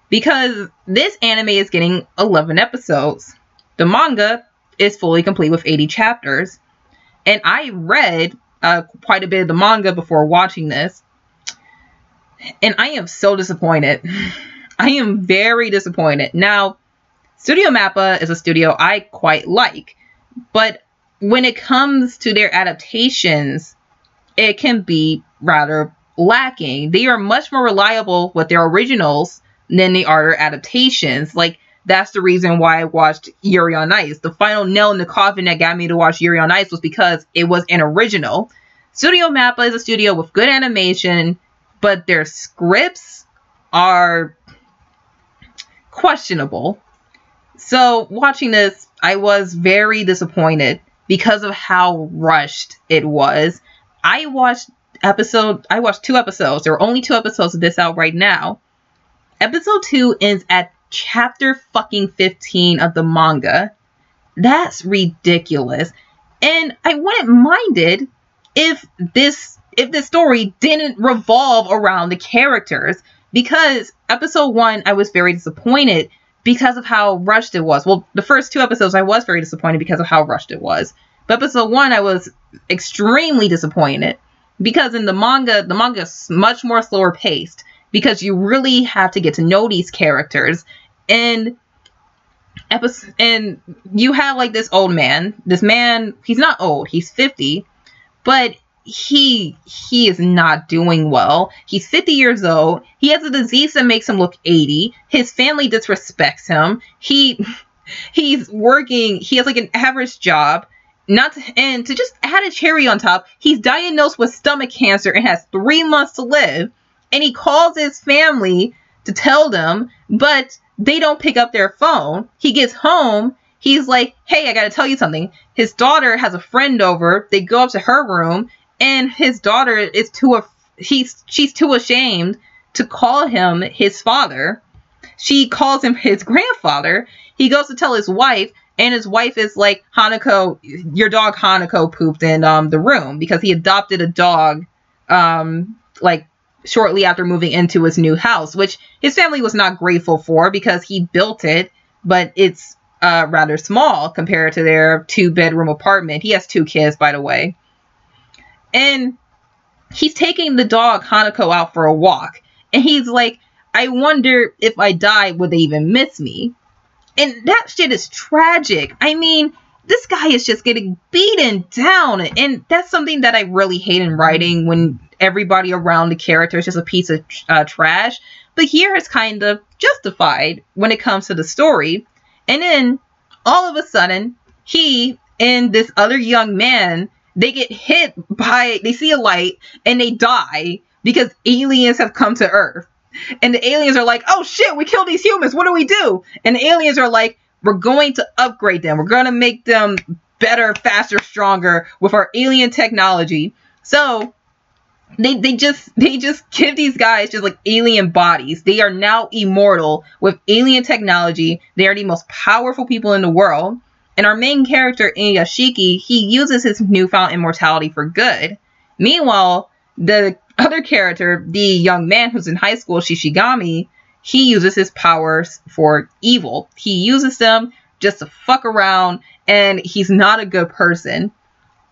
because this anime is getting 11 episodes. The manga is fully complete with 80 chapters. And I read quite a bit of the manga before watching this. And I am so disappointed. I am very disappointed. Now, Studio Mappa is a studio I quite like, but when it comes to their adaptations, it can be rather lacking. They are much more reliable with their originals than they are their adaptations. Like, that's the reason why I watched Yuri on Ice. The final nail in the coffin that got me to watch Yuri on Ice was because it was an original. Studio Mappa is a studio with good animation, but their scripts are questionable. So watching this, I was very disappointed because of how rushed it was. I watched 2 episodes. There are only 2 episodes of this out right now. Episode 2 ends at chapter fucking 15 of the manga. That's ridiculous. And I wouldn't mind it if this story didn't revolve around the characters, because episode 1 I was very disappointed because of how rushed it was. Well, the first 2 episodes I was very disappointed because of how rushed it was. But episode 1 I was extremely disappointed because in the manga is much more slower paced because you really have to get to know these characters. And you have like this old man. This man, he's not old, he's 50, but he is not doing well. He's 50 years old. He has a disease that makes him look 80. His family disrespects him. He's working, he has like an average job. And to just add a cherry on top, he's diagnosed with stomach cancer and has 3 months to live. And he calls his family to tell them, but they don't pick up their phone. He gets home. He's like, hey, I got to tell you something. His daughter has a friend over. They go up to her room, and his daughter is she's too ashamed to call him his father. She calls him his grandfather. He goes to tell his wife, and his wife is like, Hanako, your dog Hanako pooped in the room, because he adopted a dog like shortly after moving into his new house, which his family was not grateful for because he built it, but it's rather small compared to their 2-bedroom apartment. He has 2 kids, by the way. And he's taking the dog Hanako out for a walk. And he's like, I wonder if I die, would they even miss me? And that shit is tragic. I mean, this guy is just getting beaten down. And that's something that I really hate in writing, when everybody around the character is just a piece of trash. But here it's kind of justified when it comes to the story. And then all of a sudden, he and this other young man, they get hit by, they see a light and they die because aliens have come to Earth. And the aliens are like, oh shit, we killed these humans. What do we do? And the aliens are like, we're going to upgrade them. We're going to make them better, faster, stronger with our alien technology. So they just give these guys just like alien bodies. They are now immortal with alien technology. They are the most powerful people in the world. And our main character, Inuyashiki, he uses his newfound immortality for good. Meanwhile, the other character, the young man who's in high school, Shishigami, he uses his powers for evil. He uses them just to fuck around, and he's not a good person.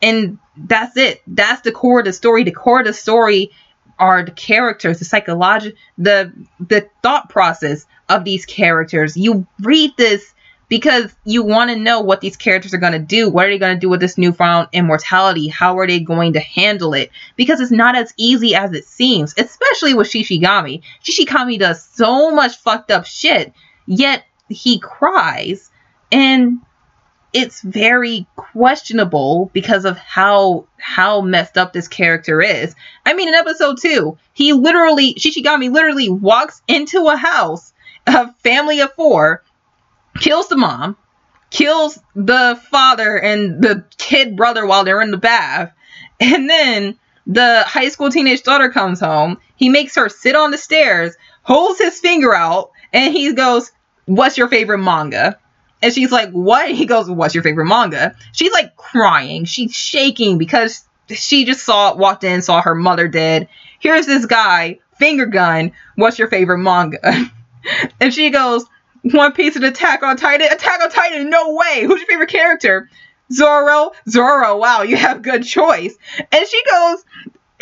And that's it. That's the core of the story. The core of the story are the characters, the psychology, the thought process of these characters. You read this because you want to know what these characters are going to do. What are they going to do with this newfound immortality? How are they going to handle it? Because it's not as easy as it seems, especially with Shishigami. Shishigami does so much fucked up shit, yet he cries. And it's very questionable because of how messed up this character is. I mean, in episode 2, Shishigami literally walks into a house, a family of 4, kills the mom, kills the father and the kid brother while they're in the bath. And then the high school teenage daughter comes home. He makes her sit on the stairs, holds his finger out, and he goes, what's your favorite manga? And she's like, what? He goes, what's your favorite manga? She's like crying. She's shaking because she just walked in, saw her mother dead. Here's this guy, finger gun, what's your favorite manga? And she goes, One Piece and Attack on Titan? Attack on Titan? No way. Who's your favorite character? Zoro? Zoro. Wow, you have good choice. And she goes,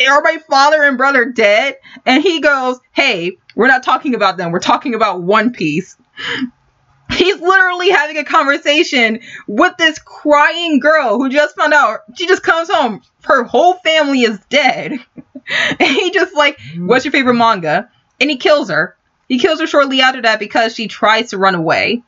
are my father and brother dead? And he goes, hey, we're not talking about them. We're talking about One Piece. He's literally having a conversation with this crying girl who just found out. She just comes home. Her whole family is dead. And he just like, what's your favorite manga? And he kills her. He kills her shortly after that because she tries to run away.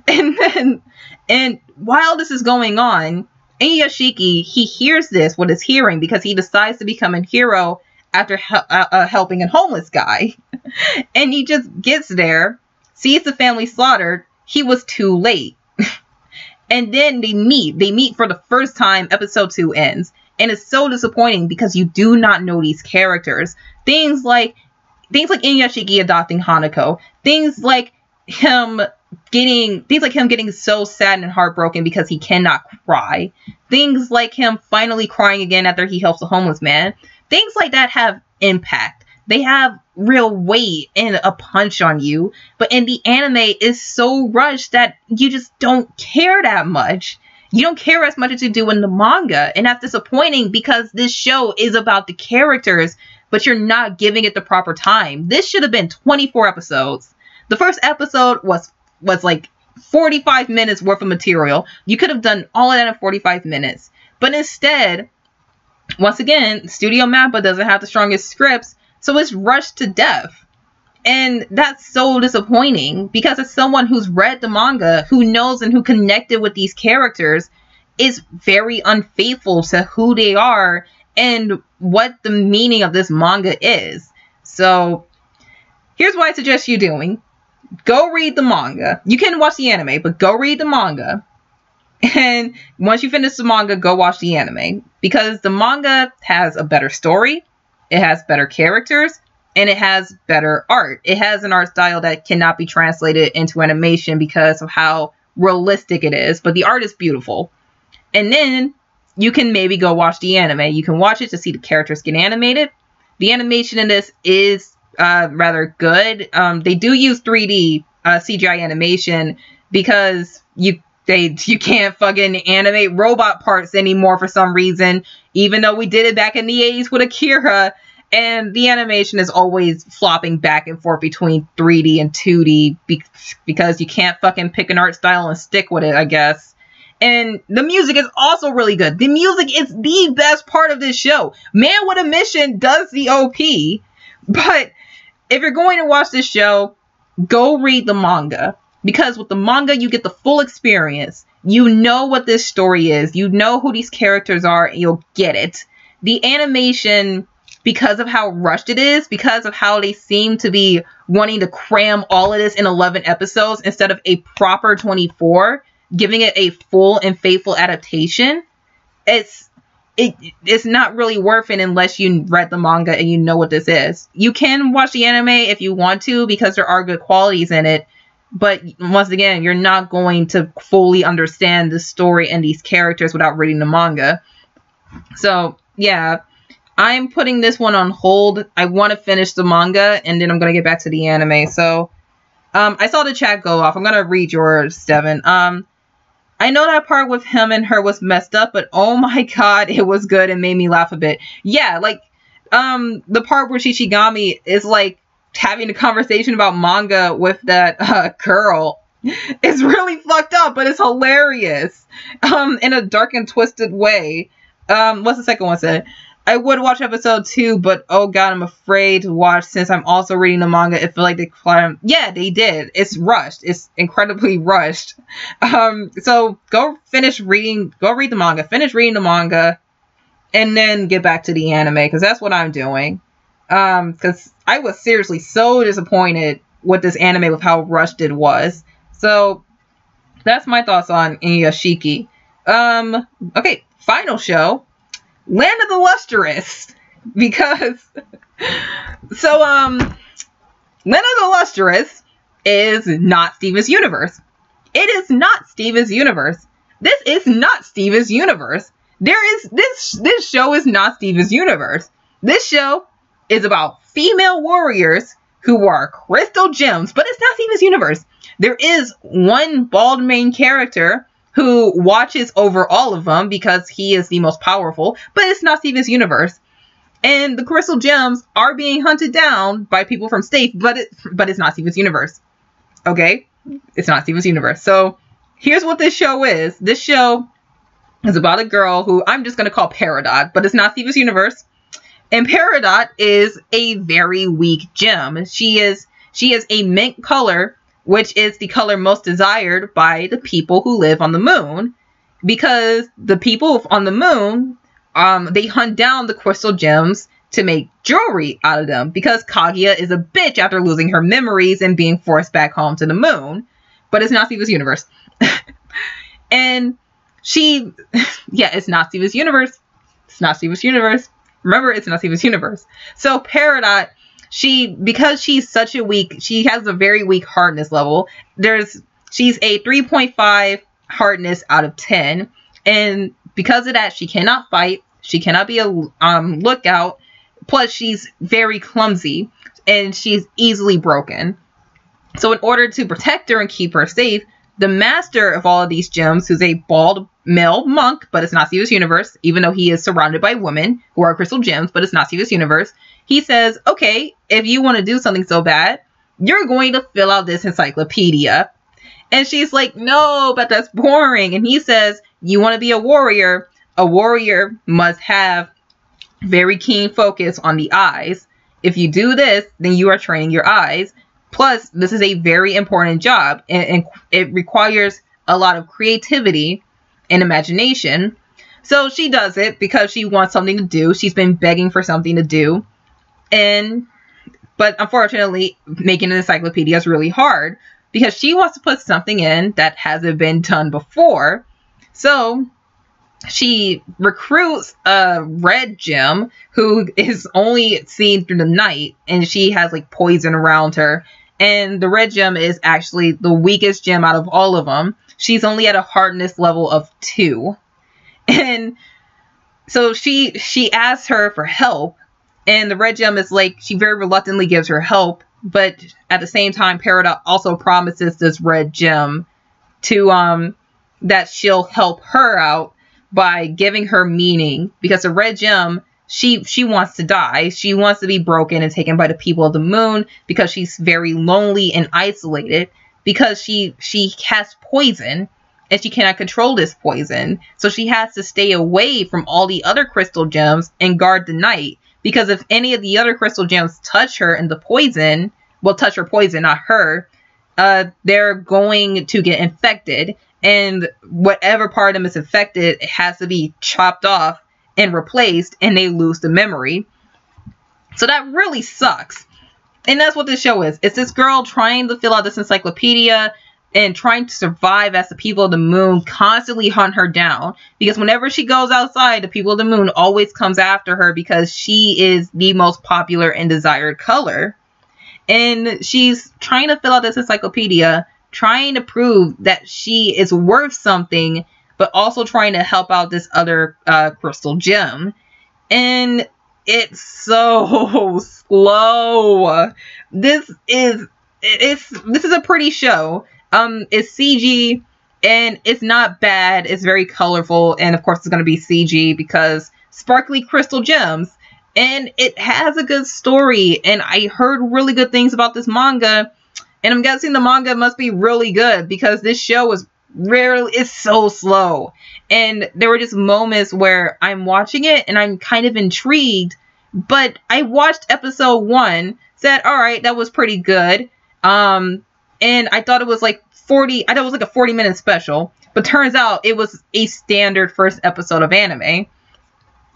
And while this is going on, Inuyashiki, he hears this, what is hearing, because he decides to become a hero after helping a homeless guy. And he just gets there, sees the family slaughtered. He was too late. And then they meet. They meet for the first time. Episode 2 ends. And it's so disappointing because you do not know these characters. Things like Inuyashiki adopting Hanako. Things like him getting so sad and heartbroken because he cannot cry. Things like him finally crying again after he helps a homeless man. Things like that have impact. They have real weight and a punch on you. But in the anime, it's so rushed that you just don't care that much. You don't care as much as you do in the manga. And that's disappointing because this show is about the characters, but you're not giving it the proper time. This should have been 24 episodes. The first episode was like 45 minutes worth of material. You could have done all of that in 45 minutes. But instead, once again, Studio Mappa doesn't have the strongest scripts, so it's rushed to death. And that's so disappointing because as someone who's read the manga, who knows and who connected with these characters, is very unfaithful to who they are and what the meaning of this manga is. So here's what I suggest you doing. Go read the manga. You can watch the anime, but go read the manga. And once you finish the manga, go watch the anime. Because the manga has a better story, it has better characters, and it has better art. It has an art style that cannot be translated into animation because of how realistic it is. But the art is beautiful. And then you can maybe go watch the anime. You can watch it to see the characters get animated. The animation in this is rather good. They do use 3D CGI animation because you can't fucking animate robot parts anymore for some reason, even though we did it back in the 80s with Akira, and the animation is always flopping back and forth between 3D and 2D because you can't fucking pick an art style and stick with it, I guess. And the music is also really good. The music is the best part of this show. Man with a Mission does the OP, but if you're going to watch this show, go read the manga. Because with the manga, you get the full experience. You know what this story is. You know who these characters are, and you'll get it. The animation, because of how rushed it is, because of how they seem to be wanting to cram all of this in 11 episodes instead of a proper 24, giving it a full and faithful adaptation, it's not really worth it unless you read the manga and you know what this is. You can watch the anime if you want to because there are good qualities in it. But once again, you're not going to fully understand the story and these characters without reading the manga. So, yeah, I'm putting this one on hold. I want to finish the manga and then I'm going to get back to the anime. So, I saw the chat go off. I'm going to read yours, Devin. I know that part with him and her was messed up, but oh my god, it was good and made me laugh a bit. Yeah, like, the part where Shishigami is, like, having a conversation about manga with that, girl. It's really fucked up, but it's hilarious. In a dark and twisted way. What's the second one said? I would watch episode 2, but oh god, I'm afraid to watch since I'm also reading the manga. It felt like they climbed. Yeah, they did. It's rushed. It's incredibly rushed. So go read the manga, finish reading the manga, and then get back to the anime, because that's what I'm doing. Because I was seriously so disappointed with this anime with how rushed it was. So that's my thoughts on Inuyashiki. Okay, final show. Land of the Lustrous, because Land of the Lustrous is not Steven's Universe. It is not Steven's Universe. This is not Steven's Universe. This show is not Steven's Universe. This show is about female warriors who are crystal gems, but it's not Steven's Universe. There is one bald main character who watches over all of them because he is the most powerful, but it's not Steven's Universe. And the crystal gems are being hunted down by people from Stave, but it's not Steven's universe. Okay? It's not Steven's universe. So here's what this show is. This show is about a girl who I'm just going to call Peridot, but it's not Steven's universe. And Peridot is a very weak gem. She is a mint color, which is the color most desired by the people who live on the moon, because the people on the moon, they hunt down the crystal gems to make jewelry out of them, because Kaguya is a bitch after losing her memories and being forced back home to the moon. But it's not Steven's universe. And it's not Steven's universe. It's not Steven's universe. Remember, it's not Steven's universe. So Peridot, because she's such a weak, she has a very weak hardness level. She's a 3.5 hardness out of 10. And because of that, she cannot fight. She cannot be a lookout. Plus, she's very clumsy and she's easily broken. So in order to protect her and keep her safe, the master of all of these gems, who's a bald male monk, but it's not Steven's universe, even though he is surrounded by women who are crystal gems, but it's not Steven's universe, he says, okay, if you want to do something so bad, you're going to fill out this encyclopedia. And she's like, no, but that's boring. And he says, you want to be a warrior must have very keen focus on the eyes. If you do this, then you are training your eyes. Plus, this is a very important job, and it requires a lot of creativity and imagination. So she does it because she wants something to do. She's been begging for something to do. But unfortunately, making an encyclopedia is really hard because she wants to put something in that hasn't been done before. So she recruits a red gem who is only seen through the night, and she has like poison around her. And the red gem is actually the weakest gem out of all of them. She's only at a hardness level of 2. And so she asks her for help, and the red gem is like, she very reluctantly gives her help, but at the same time, Peridot also promises this red gem to that she'll help her out by giving her meaning, because the red gem, she wants to die. She wants to be broken and taken by the people of the moon because she's very lonely and isolated, because she has poison and she cannot control this poison. So she has to stay away from all the other crystal gems and guard the night, because if any of the other crystal gems touch her and the poison, well, touch her poison, not her, they're going to get infected. And whatever part of them is infected, it has to be chopped off and replaced, and they lose the memory. So that really sucks. And that's what this show is. It's this girl trying to fill out this encyclopedia and trying to survive as the people of the moon constantly hunt her down. Because whenever she goes outside, the people of the moon always comes after her because she is the most popular and desired color. And she's trying to fill out this encyclopedia, trying to prove that she is worth something, but also trying to help out this other crystal gem. And it's so slow. This is a pretty show. It's CG and it's not bad. It's very colorful, and of course it's going to be CG because sparkly crystal gems. And it has a good story, and I heard really good things about this manga, and I'm guessing the manga must be really good because this show is it's so slow. And there were just moments where I'm watching it and I'm kind of intrigued, but I watched episode 1, said, all right, that was pretty good. And I thought it was like I thought it was like a 40-minute special, but turns out it was a standard first episode of anime.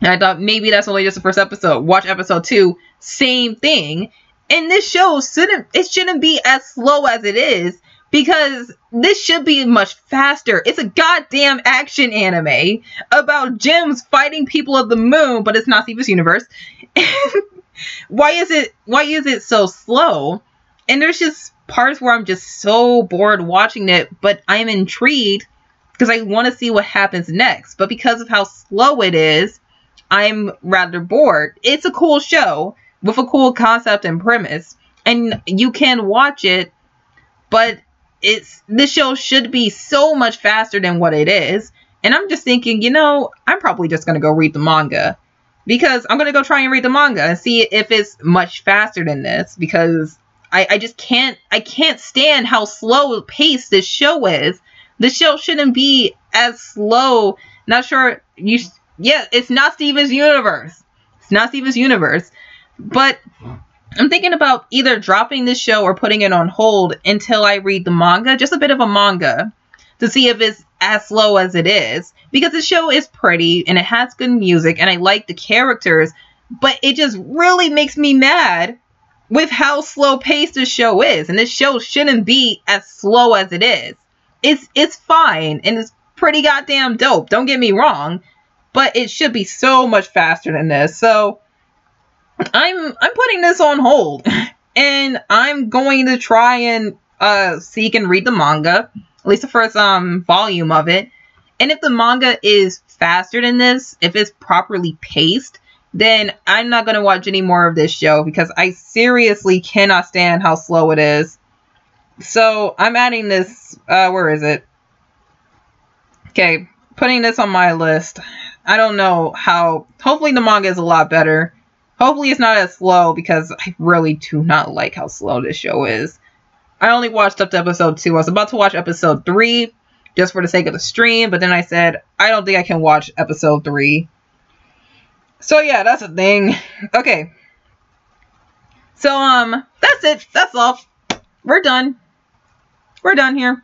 And I thought maybe that's only just the first episode. Watch episode 2, same thing. And this show shouldn't be as slow as it is, because this should be much faster. It's a goddamn action anime about gems fighting people of the moon, but it's not Steven's universe. Why is it so slow? And there's just parts where I'm just so bored watching it, but I'm intrigued because I want to see what happens next. But because of how slow it is, I'm rather bored. It's a cool show with a cool concept and premise, and you can watch it, but this show should be so much faster than what it is. And I'm just thinking, I'm probably just going to go read the manga. because I'm gonna go try and read the manga and see if it's much faster than this, because I just can't stand how slow paced this show is. The show shouldn't be as slow. Not sure it's not Steven's Universe. It's not Steven's Universe. But I'm thinking about either dropping this show or putting it on hold until I read the manga, just a bit of a manga, to see if it's as slow as it is. Because the show is pretty and it has good music and I like the characters, but it just really makes me mad with how slow paced this show is. And this show shouldn't be as slow as it is. It's fine and it's pretty goddamn dope, don't get me wrong, but it should be so much faster than this. So I'm putting this on hold, and I'm going to try and seek and read the manga, at least the first volume of it. And if the manga is faster than this, if it's properly paced, then I'm not going to watch any more of this show, because I seriously cannot stand how slow it is. So I'm adding this, where is it? Okay, putting this on my list. I don't know how, hopefully the manga is a lot better. Hopefully it's not as slow, because I really do not like how slow this show is. I only watched up to episode 2. I was about to watch episode 3 just for the sake of the stream, but then I said, I don't think I can watch episode 3. So yeah, that's a thing. Okay. So, that's it. That's all. We're done. We're done here.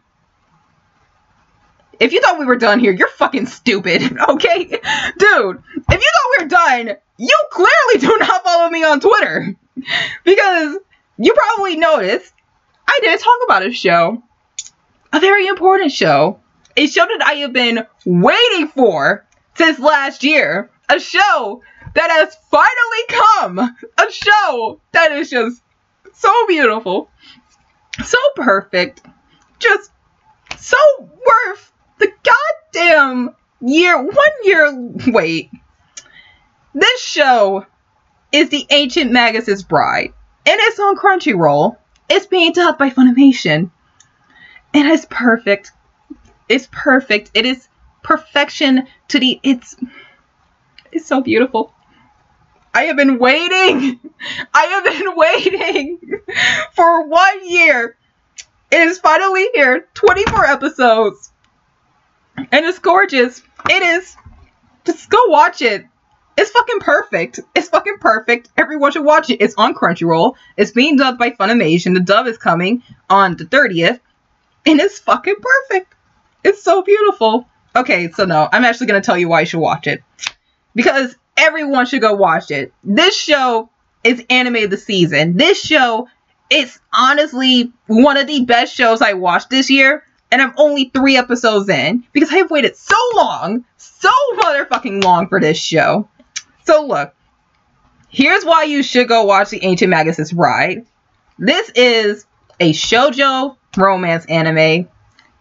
If you thought we were done here, you're fucking stupid, okay? Dude, if you thought we were done, you clearly do not follow me on Twitter. Because you probably noticed I didn't talk about a show. A very important show. A show that I have been waiting for since last year. A show that has finally come. A show that is just so beautiful. So perfect. Just so worth the goddamn 1 year wait. This show is The Ancient Magus' Bride, and it's on Crunchyroll. It's being dubbed by Funimation, and it's perfect. It's perfect. It is perfection to the. It's so beautiful. I have been waiting. I have been waiting for 1 year. It is finally here. 24 episodes. And it's gorgeous. It is. Just go watch it. It's fucking perfect. It's fucking perfect. Everyone should watch it. It's on Crunchyroll. It's being dubbed by Funimation. The dub is coming on the 30th. And it's fucking perfect. It's so beautiful. Okay, so no. I'm actually going to tell you why you should watch it. Because everyone should go watch it. This show is anime of the season. This show is honestly one of the best shows I watched this year. And I'm only 3 episodes in. Because I have waited so long. So motherfucking long for this show. So look. Here's why you should go watch The Ancient Magus' Bride. This is a shoujo romance anime.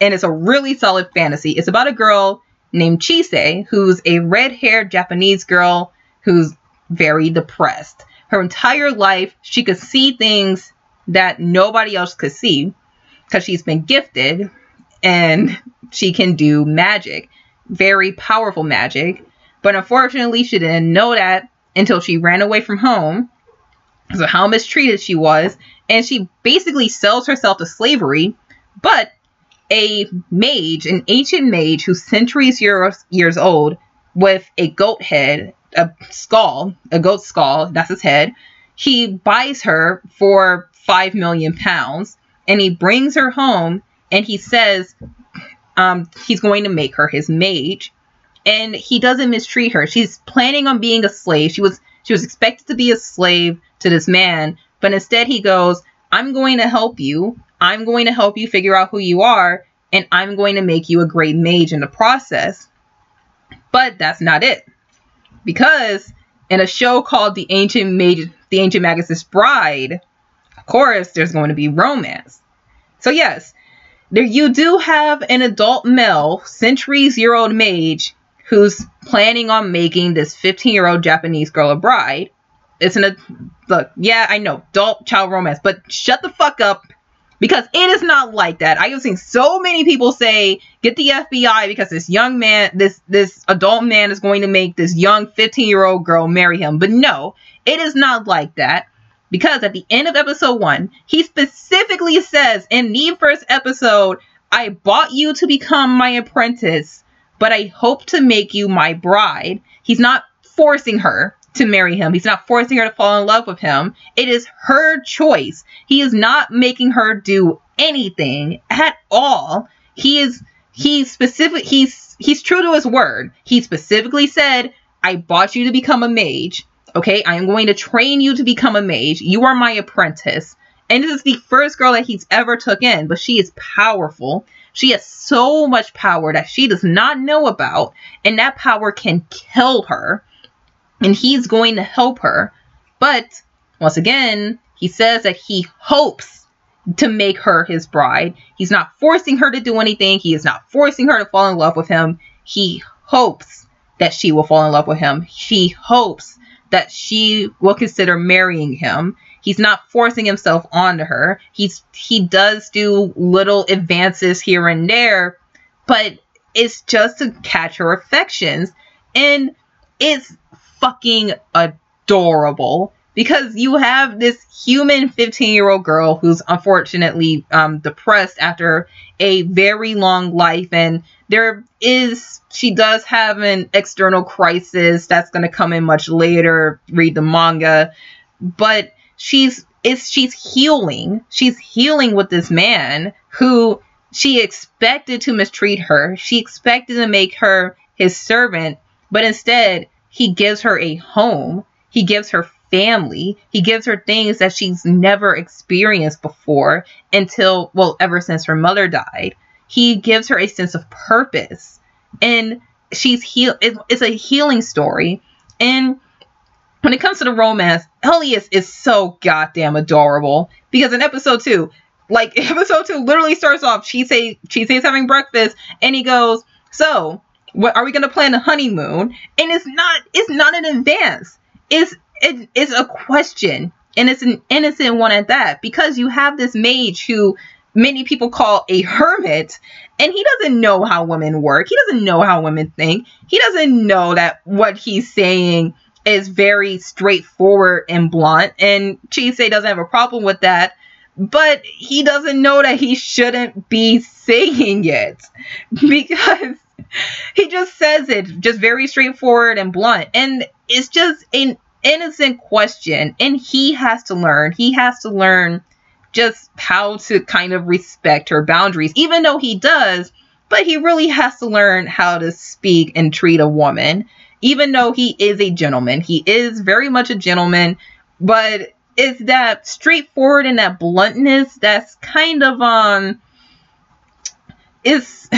And it's a really solid fantasy. It's about a girl named Chise, who's a red-haired Japanese girl who's very depressed. Her entire life, she could see things that nobody else could see because she's been gifted and she can do magic. Very powerful magic. But unfortunately, she didn't know that until she ran away from home. So how mistreated she was. And she basically sells herself to slavery. But a mage, an ancient mage who's centuries years old, with a goat head, a goat skull, that's his head, he buys her for 5 million pounds, and he brings her home, and he says he's going to make her his mage, and he doesn't mistreat her. She's planning on being a slave. She was expected to be a slave to this man, but instead he goes, I'm going to help you. I'm going to help you figure out who you are, and I'm going to make you a great mage in the process. But that's not it. Because in a show called The Ancient Magus' Bride, of course, there's going to be romance. So yes, you do have an adult male, centuries-year-old mage who's planning on making this 15-year-old Japanese girl a bride. Look, yeah, I know, adult child romance, but shut the fuck up. Because it is not like that. I have seen so many people say, get the FBI because this young man, this adult man is going to make this young 15-year-old girl marry him. But no, it is not like that. Because at the end of episode 1, he specifically says in the first episode, I bought you to become my apprentice, but I hope to make you my bride. He's not forcing her to marry him. He's not forcing her to fall in love with him. It is her choice. He is not making her do anything at all. He's true to his word. He specifically said, I bought you to become a mage. Okay, I am going to train you to become a mage. You are my apprentice. And this is the first girl that he's ever took in, but she is powerful. She has so much power that she does not know about, and that power can kill her. And he's going to help her. But, once again, he says that he hopes to make her his bride. He's not forcing her to do anything. He is not forcing her to fall in love with him. He hopes that she will fall in love with him. He hopes that she will consider marrying him. He's not forcing himself onto her. He does do little advances here and there, but it's just to catch her affections. And it's fucking adorable because you have this human 15-year-old girl who's unfortunately depressed after a very long life, and she does have an external crisis that's going to come in much later. Read the manga, but she's healing. She's healing with this man who she expected to mistreat her. She expected to make her his servant, but instead he gives her a home. He gives her family. He gives her things that she's never experienced before ever since her mother died. He gives her a sense of purpose. And it's a healing story. And when it comes to the romance, Elias is so goddamn adorable. Because in episode 2, episode 2 literally starts off, she says having breakfast, and he goes, so, what are we going to plan a honeymoon? And it's not an advance. It's a question. And it's an innocent one at that. Because you have this mage who many people call a hermit. And he doesn't know how women work. He doesn't know how women think. He doesn't know that what he's saying is very straightforward and blunt. And Chise doesn't have a problem with that. But he doesn't know that he shouldn't be saying it. Because he just says it just very straightforward and blunt. And it's just an innocent question. And he has to learn. He has to learn just how to kind of respect her boundaries. Even though he does, but he really has to learn how to speak and treat a woman. Even though he is a gentleman. He is very much a gentleman. But it's that straightforward and that bluntness that's kind of it's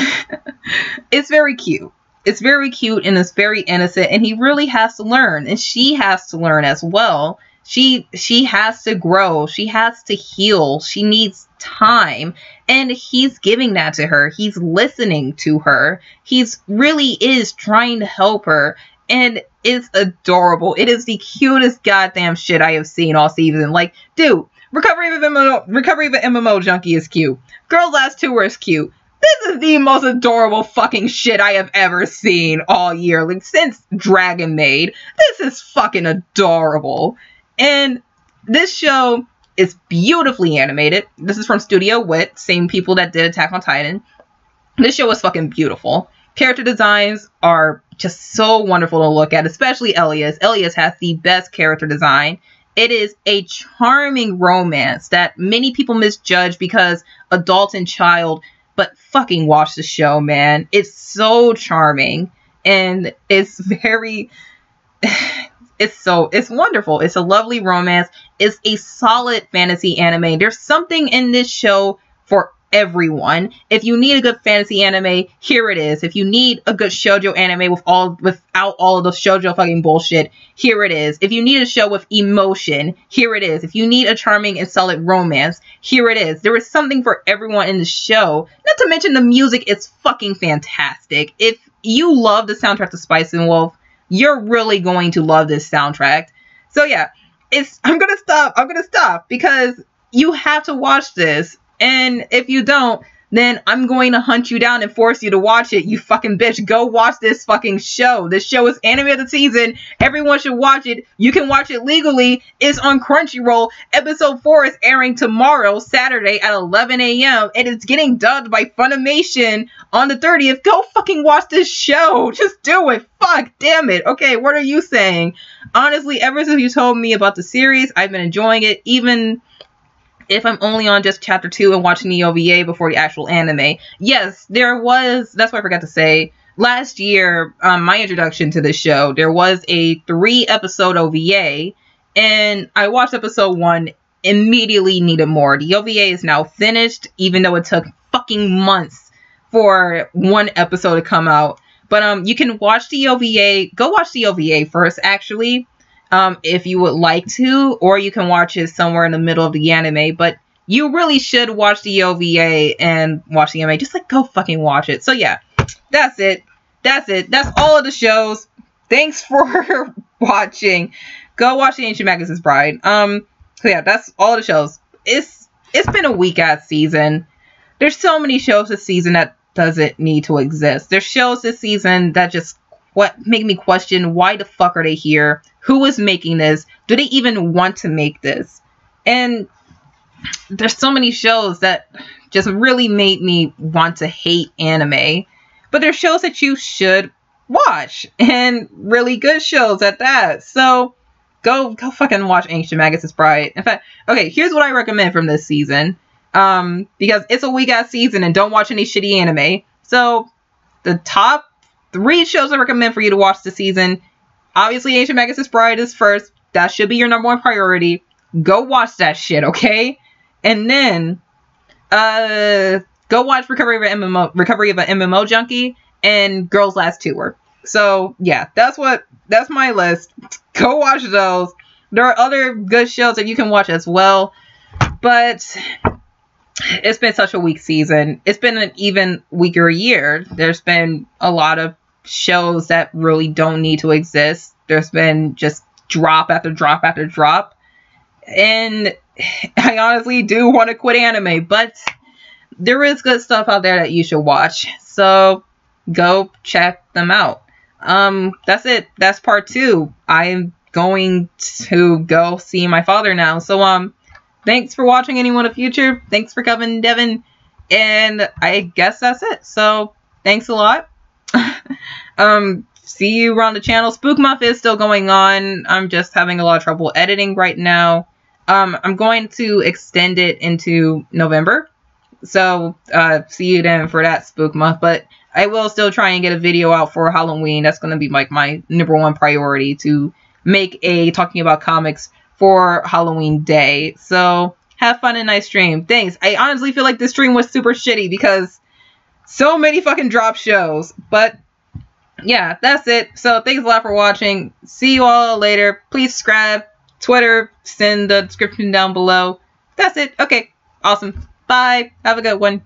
very cute. It's very cute and it's very innocent, and he really has to learn, and she has to learn as well. She has to grow. She has to heal. She needs time, and he's giving that to her. He's listening to her. He's really is trying to help her, and it's adorable. It is the cutest goddamn shit I have seen all season. Like, dude, Recovery of an MMO Junkie is cute. Girls Last Tour is cute. This is the most adorable fucking shit I have ever seen all year. Like, since Dragon Maid. This is fucking adorable. And this show is beautifully animated. This is from Studio Wit, same people that did Attack on Titan. This show is fucking beautiful. Character designs are just so wonderful to look at, especially Elias. Elias has the best character design. It is a charming romance that many people misjudge because adult and child, but fucking watch the show, man. It's so charming, and it's very, it's wonderful. It's a lovely romance. It's a solid fantasy anime. There's something in this show for everyone. If you need a good fantasy anime, here it is. If you need a good shoujo anime without all of the shoujo fucking bullshit, here it is. If you need a show with emotion, here it is. If you need a charming and solid romance, here it is. There is something for everyone in the show. Not to mention the music is fucking fantastic. If you love the soundtrack to Spice and Wolf, you're really going to love this soundtrack. So yeah, I'm gonna stop because you have to watch this. And if you don't, then I'm going to hunt you down and force you to watch it, you fucking bitch. Go watch this fucking show. This show is anime of the season. Everyone should watch it. You can watch it legally. It's on Crunchyroll. Episode 4 is airing tomorrow, Saturday at 11 a.m. and it's getting dubbed by Funimation on the 30th. Go fucking watch this show. Just do it. Fuck, damn it. Okay, what are you saying? Honestly, ever since you told me about the series, I've been enjoying it, even if I'm only on just chapter 2 and watching the OVA before the actual anime. Yes, there was, that's what I forgot to say, last year, my introduction to this show, there was a 3-episode OVA, and I watched episode 1, immediately needed more. The OVA is now finished, even though it took fucking months for one episode to come out. But you can watch the OVA, go watch the OVA first, actually. If you would like to, or you can watch it somewhere in the middle of the anime, but you really should watch the OVA and watch the anime. Just like go fucking watch it. So yeah, that's it. That's all of the shows. Thanks for watching. Go watch the Ancient Magus' Bride. So yeah, that's all the shows. It's been a weak ass season. There's so many shows this season that doesn't need to exist. There's shows this season that just make me question, why the fuck are they here? Who is making this? Do they even want to make this? And there's so many shows that just really made me want to hate anime. But there's shows that you should watch, and really good shows at that. So go fucking watch Ancient Magus' Bride. In fact, okay, here's what I recommend from this season. Because it's a weak ass season and don't watch any shitty anime. So the top 3 shows I recommend for you to watch this season. Obviously, Ancient Magus' Bride is first. That should be your number 1 priority. Go watch that shit, okay? And then, go watch Recovery of an MMO Junkie and Girls Last Tour. So, yeah, that's my list. Go watch those. There are other good shows that you can watch as well. But it's been such a weak season. It's been an even weaker year. There's been a lot of shows that really don't need to exist. There's been just drop after drop after drop. And I honestly do want to quit anime, but there is good stuff out there that you should watch. So go check them out. That's it. That's part 2. I'm going to go see my father now. So, thanks for watching Anyone of Future. Thanks for coming, Devin. And I guess that's it. So, thanks a lot. See you around the channel. Spook Month is still going on. I'm just having a lot of trouble editing right now. I'm going to extend it into November. So, see you then for that Spook Month. But I will still try and get a video out for Halloween. That's going to be like my number 1 priority, to make a talking about comics for Halloween day. So have fun and nice stream. Thanks. I honestly feel like this stream was super shitty because so many fucking drop shows. But yeah, that's it. So thanks a lot for watching. See you all later. Please subscribe. Twitter, send the description down below. That's it. Okay. Awesome. Bye. Have a good one.